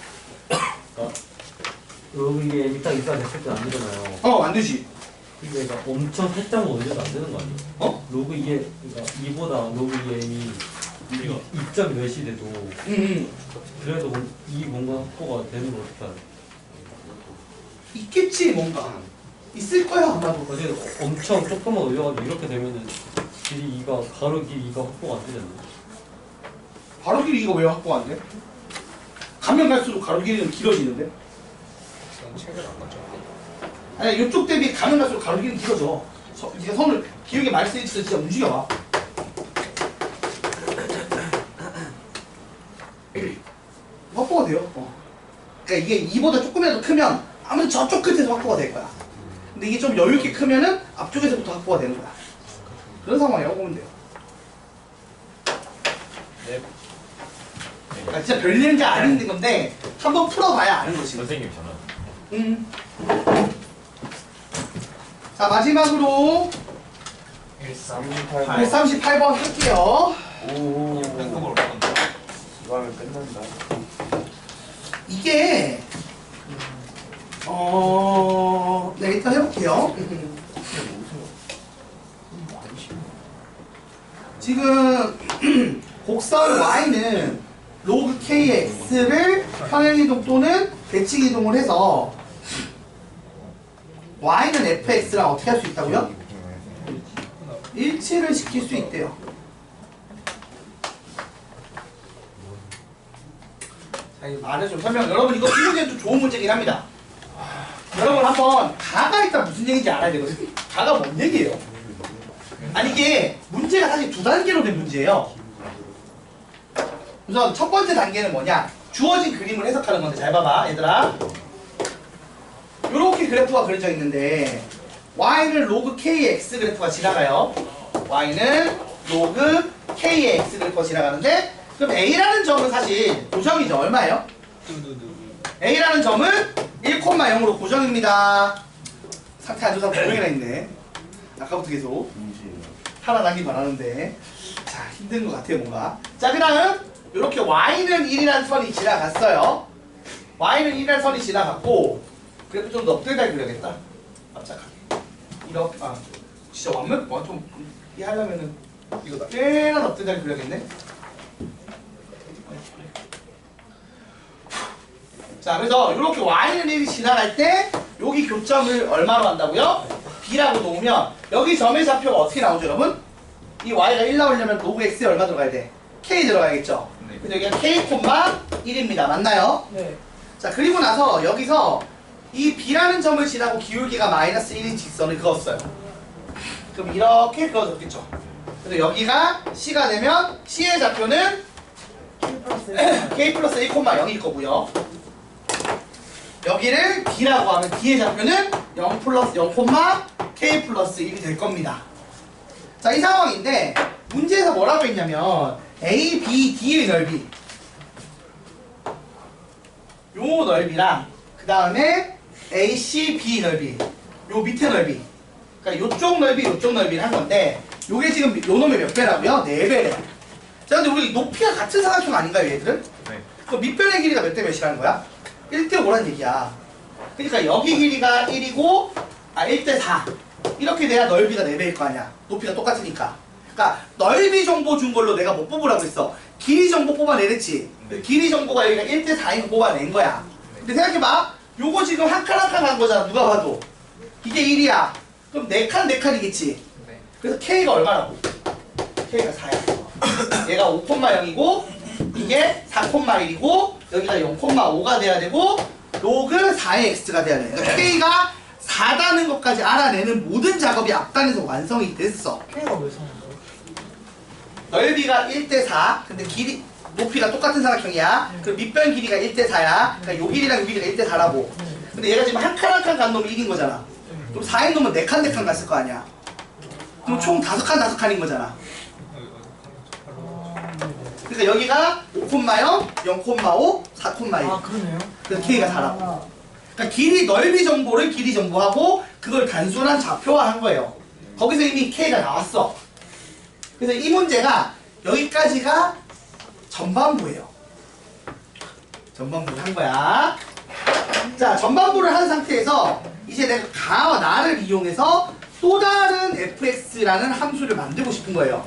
B: 여기 m이 딱 있다 됐을 때 안 되잖아요.
D: 안 되지.
B: 근데 그러니까 엄청 살짝 올려도 안 되는 거 아니에요?
D: 어?
B: 로그 이게 그러니까 2보다 로그 2m이 2점 몇이 돼도 그래도 이 뭔가 확보가 되는 거 같아.
D: 있겠지 뭔가. 있을 거야 아마도.
B: 어제 엄청 조금만 올려가지고 이렇게 되면은 길이 2가 가로 길이 2가 확보가 안 되잖아요.
D: 가로 길이 이거 왜 확보가 안 돼? 가면 갈수록 가로 길이는 길어지는데?
F: 전 책을 안 봤죠.
D: 아니 이쪽 대비 가면 갈수록 가로 길이는 길어져. 네가 선을 기억에 많이 쓰여있어 진짜 움직여봐. 확보가 돼요. 그러니까 이게 2보다 조금이라도 크면 아무래도 저쪽 끝에서 확보가 될 거야. 근데 이게 좀 여유 있게 크면은 앞쪽에서부터 확보가 되는 거야. 그런 상황이라고 보면 돼요.
F: 네.
D: 그러니까 진짜 별일인 게 아닌 건데 한번 풀어봐야 아는 거지.
G: 선생님 저는
D: 자 마지막으로
C: 38번.
D: 138번 할게요.
C: 오.
F: 한국어로 바꾼다.
C: 이거 하면 끝난다.
D: 이게 네 일단 해볼게요. 지금 곡선 y는 로그 kx를 평행이동 또는 대칭이동을 해서 y는 fx랑 어떻게 할 수 있다고요? 일치를 시킬 수 있대요. 자, 이 말을 좀 설명. 여러분 이거 이 문제는 좀 좋은 문제긴 합니다. 여러분 한번 가가 일단 무슨 얘기인지 알아야 되거든요. 가가 뭔 얘기예요? 아니 이게 문제가 사실 두 단계로 된 문제예요. 우선 첫 번째 단계는 뭐냐? 주어진 그림을 해석하는 건데 잘 봐봐 얘들아. 요렇게 그래프가 그려져 있는데 y는 로그 kx 그래프가 지나가요. y는 로그 kx 그래프가 지나가는데 그럼 a라는 점은 사실 고정이죠. 얼마예요? a라는 점은 1,0으로 고정입니다. 상태 안 좋다고 분명히나 있네. 아까부터 계속 하나 나기 바라는데 자 힘든 것 같아요 뭔가. 자 그 다음 이렇게 y는 1이라는 선이 지나갔어요. y는 1이라는 선이 지나갔고 그래도 좀 넉들다리 그려야겠다. 깜짝하게 이렇게 진짜 완벽 좀 이해하려면은 이거 꽤나 넉들다리 그려야겠네. 자 그래서 이렇게 y는 1이 지나갈 때 여기 교점을 얼마로 한다고요? b라고 놓으면 여기 점의 좌표가 어떻게 나오죠 여러분? 이 y가 1 나오려면 로그 x에 얼마 들어가야 돼? k 들어가야겠죠?
F: 네.
D: 그래서 여기가 k,1입니다. 맞나요?
A: 네.
D: 자 그리고 나서 여기서 이 b라는 점을 지나고 기울기가 마이너스 1인 직선을 그었어요. 그럼 이렇게 그어졌겠죠? 그래서 여기가 c가 되면 c의 좌표는 k 플러스 1,0일 거고요. 여기를 b라고 하면 b의 좌표는 0 플러스 0, k 플러스 1이 될 겁니다. 자, 이 상황인데 문제에서 뭐라고 했냐면 a, b, d의 넓이 요 넓이랑 그 다음에 a, c, b 넓이 요 밑에 넓이 그러니까 요쪽 넓이를 한 건데 요게 지금 요 놈의 몇 배라고요? 4배래요. 자, 근데 우리 높이가 같은 삼각형 아닌가요, 얘들은?
F: 네.
D: 그럼 밑변의 길이가 몇 대 몇이라는 거야? 1대 5란 얘기야. 그러니까 여기 길이가 1이고 1대 4 이렇게 돼야 넓이가 4배일 거 아니야. 높이가 똑같으니까. 그러니까 넓이 정보 준 걸로 내가 못 뽑으라고 했어. 길이 정보 뽑아내랬지.
F: 네.
D: 길이 정보가 여기가 1대 4인 거 뽑아낸 거야. 근데 생각해봐. 요거 지금 한 칸 한 칸 한 거잖아. 누가 봐도. 이게 1이야. 그럼 4칸 4칸이겠지.
F: 네.
D: 그래서 K가 얼마라고? K가 4야. 얘가 5,0이고 이게 4,1이고 여기가 0,5가 돼야 되고 로그 4의 x가 돼야 돼. 그러니까 K가 4다는 것까지 알아내는 모든 작업이 앞단에서 완성이 됐어.
A: K가 왜 사는 거야?
D: 넓이가 1대 4. 근데 길이 높이가 똑같은 삼각형이야. 그럼 밑변 길이가 1대 4야. 그러니까 요 길이랑 요 길이가 1대 4라고. 근데 얘가 지금 한 칸 한 칸 간 놈이 1인 거잖아. 그럼 4인 놈은 4칸 4칸 갔을 거 아니야. 그럼 총 5칸 5칸인 거잖아. 그러니까 여기가 5,0, 0,5, 4,1.
A: 아, 그러네요.
D: 그래서 K가 4라고. 그러니까 길이 넓이 정보를 길이 정보하고 그걸 단순한 좌표화한 거예요. 거기서 이미 K가 나왔어. 그래서 이 문제가 여기까지가 전반부예요. 전반부를 한 거야. 자, 전반부를 한 상태에서 이제 내가 가와 나를 이용해서 또 다른 fx라는 함수를 만들고 싶은 거예요.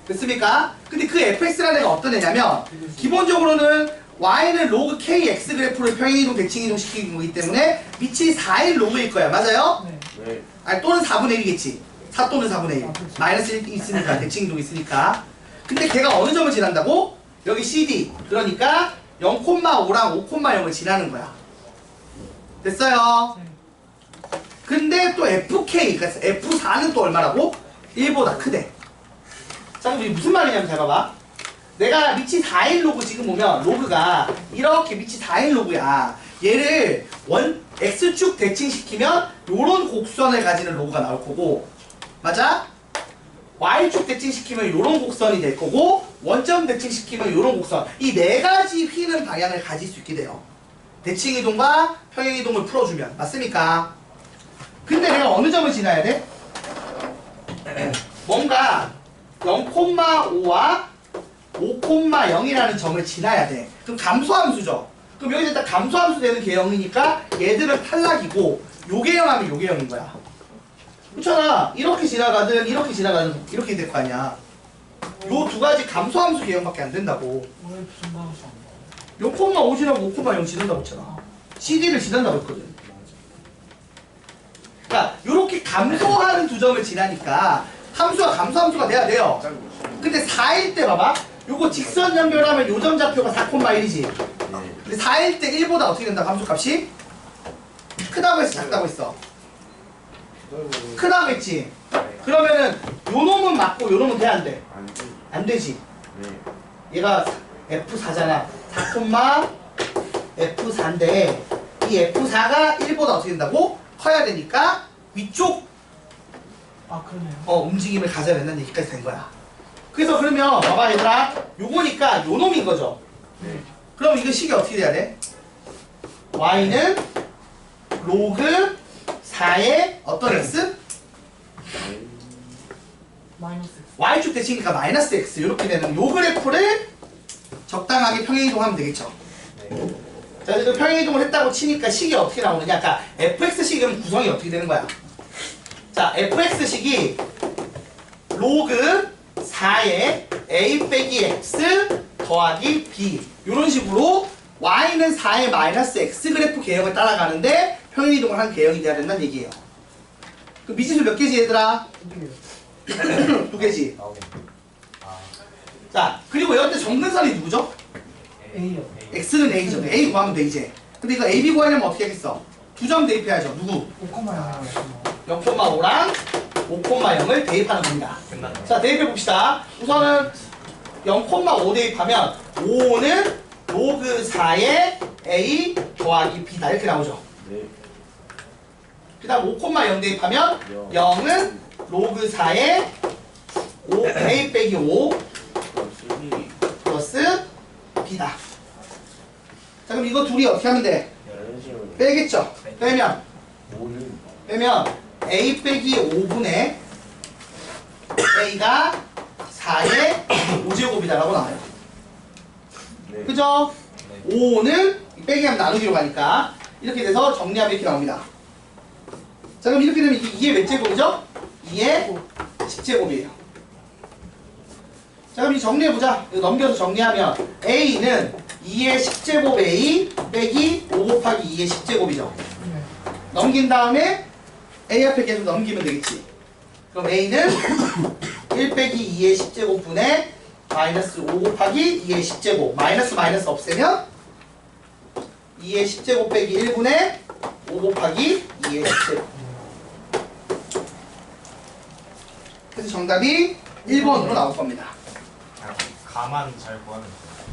D: 됐습니까? 근데 그 fx라는 애가 어떤 애냐면 기본적으로는 y는 로그 kx 그래프를 평행이동 대칭이동 시키는 거기 때문에 밑이 4인 로그일 거야. 맞아요?
A: 네.
C: 네.
D: 아니 또는 4분의 1이겠지. 4 또는 4분의 1.
A: 아, 그렇죠.
D: 마이너스 1 있으니까 대칭이동 있으니까. 근데 걔가 어느 점을 지난다고? 여기 CD. 그러니까 0,5랑 5,0을 지나는 거야. 됐어요? 근데 또 FK, 그래서 F4는 또 얼마라고? 1보다 크대. 자, 그럼 이게 무슨 말이냐면 잘 봐봐. 내가 밑이 4인 로그 지금 보면 로그가 이렇게 밑이 4인 로그야. 얘를 X축 대칭시키면 요런 곡선을 가지는 로그가 나올 거고, 맞아? Y축 대칭시키면 요런 곡선이 될 거고, 원점 대칭시키면 요런 곡선. 이 네 가지 휘는 방향을 가질 수 있게 돼요. 대칭이동과 평행이동을 풀어주면. 맞습니까? 근데 내가 어느 점을 지나야 돼? 뭔가 0,5와 5,0이라는 점을 지나야 돼. 그럼 감소함수죠. 그럼 여기서 일단 감소함수 되는 개형이니까 얘들은 탈락이고 요 개형하면 요 개형인 거야. 그렇잖아. 이렇게 지나가든 이렇게 지나가든 이렇게 될 거 아니야. 요 두 가지 감소함수 개형밖에 안 된다고.
A: 왜 무슨 방수 안
D: 0,5 지나고 5,0 지난다고 했잖아. CD를 지난다고 했거든. 그러니까 요렇게 감소하는 두 점을 지나니까 함수가 감소함수가 돼야 돼요. 근데 4일 때 봐봐. 요거 직선 연결하면 요 점 좌표가 4,1이지.
C: 네.
D: 근데 4일 때 1보다 어떻게 된다 함수값이? 크다고 했어, 작다고 했어? 크다고 했지. 그러면은 요 놈은 맞고 요 놈은 돼, 안 돼?
C: 안 돼.
D: 안 되지.
C: 네.
D: 얘가 F4잖아. 4, F4인데 이 F4가 1보다 어떻게 된다고? 커야 되니까 위쪽
A: 아, 그러네요.
D: 움직임을 가져야 된다는 얘기까지 된 거야. 그래서 그러면 봐봐 얘들아, 요거니까 요 놈인 거죠.
C: 네.
D: 그럼 이거 식이 어떻게 돼야 돼? y는 로그 4의 어떤 x?
A: 마이너스.
D: y축 대칭이니까 마이너스 x 이렇게 되는 요 그래프를 적당하게 평행이동하면 되겠죠. 자, 지금 평행이동을 했다고 치니까 식이 어떻게 나오느냐? 아까 fx식이 그럼 구성이 어떻게 되는 거야? 자, fx식이 로그 4의 a 빼기 x 더하기 b 이런 식으로 y는 4의 마이너스 x 그래프 개형을 따라가는데 평행이동을 한 개형이 돼야 된다는 얘기예요. 그 미지수 몇 개지 얘들아? 2개지. 자, 그리고 여기 정근선이 누구죠?
A: A요.
D: x는 a죠. a 구하면 돼 이제. 근데 이거 a, b 구하려면 어떻게 하겠어? 두 점 대입해야죠. 누구?
A: 5,000원.
D: 0,5랑 5,0을 대입하는 겁니다. 자, 대입해 봅시다. 우선은 0,5 대입하면 5는 로그 4의 a 더하기 b다 이렇게 나오죠.
C: 네.
D: 그 다음 5,0 대입하면 0은 로그 4에 5a 빼기 5 플러스 b다. 자 그럼 이거 둘이 어떻게 하면 돼? 빼겠죠? 빼면 a 빼기 5분의 a가 4의 5제곱이다라고 나와요. 그죠? 5는 빼기하면 나누기로 가니까 이렇게 돼서 정리하면 이렇게 나옵니다. 자 그럼 이렇게 되면 이게 몇 제곱이죠? 2의 10제곱이에요. 자 그럼 이 정리해보자. 이거 넘겨서 정리하면 a는 2의 10제곱 a 빼기 5 곱하기 2의 10제곱이죠. 넘긴 다음에 a 앞에 계속 넘기면 되겠지. 그럼 a는 1 빼기 2의 10제곱분의 마이너스 5 곱하기 2의 10제곱 마이너스 없애면 2의 10제곱 빼기 1분의 5 곱하기 2의 10제곱. 그래서 정답이 1번으로 나올 겁니다.
F: 가만 잘 구하면 돼.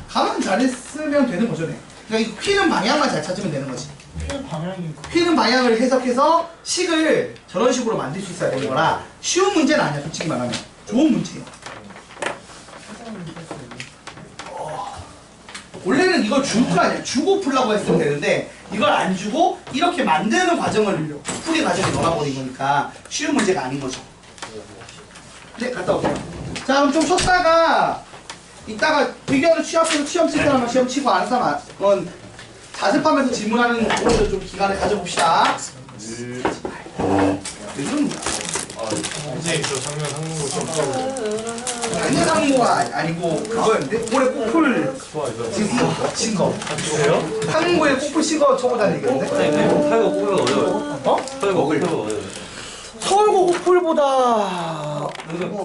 D: 가만 잘했으면 되는 거죠. 네. 그러니까 이 휘는 방향만 잘 찾으면 되는 거지.
A: 피는 방향이
D: 휘는 방향을 해석해서 식을 저런 식으로 만들 수 있어야 되는 거라 쉬운 문제는 아니야. 솔직히 말하면 좋은 문제예요. 원래는 이걸 줄 거 아니야. 주고 풀라고 했으면 되는데 이걸 안 주고 이렇게 만드는 과정을 풀이 과정에 넣어버린 거니까 쉬운 문제가 아닌 거죠. 네, 갔다 올게요. 자, 그럼 좀 쉬었다가 이따가 의견을 취합해서 시험 칠 사람은 시험 치고 안 할 사람은 자습하면서 질문하는 오늘도 좀 기간을 가져봅시다. 왜 그러는 거야?
E: 선생님 저 작년 한국어 시험 치고
D: 작년 항모가 아니고 그거였는데 올해 꽃풀 친 거.
B: 그래요?
D: 항모에 꽃풀 신거 쳐보자는 얘기였는데.
B: 네, 타이거 뽑으면 어려워요.
D: 어?
B: 타이거 뽑으면 어려워요.
D: 서울고 꽃풀보다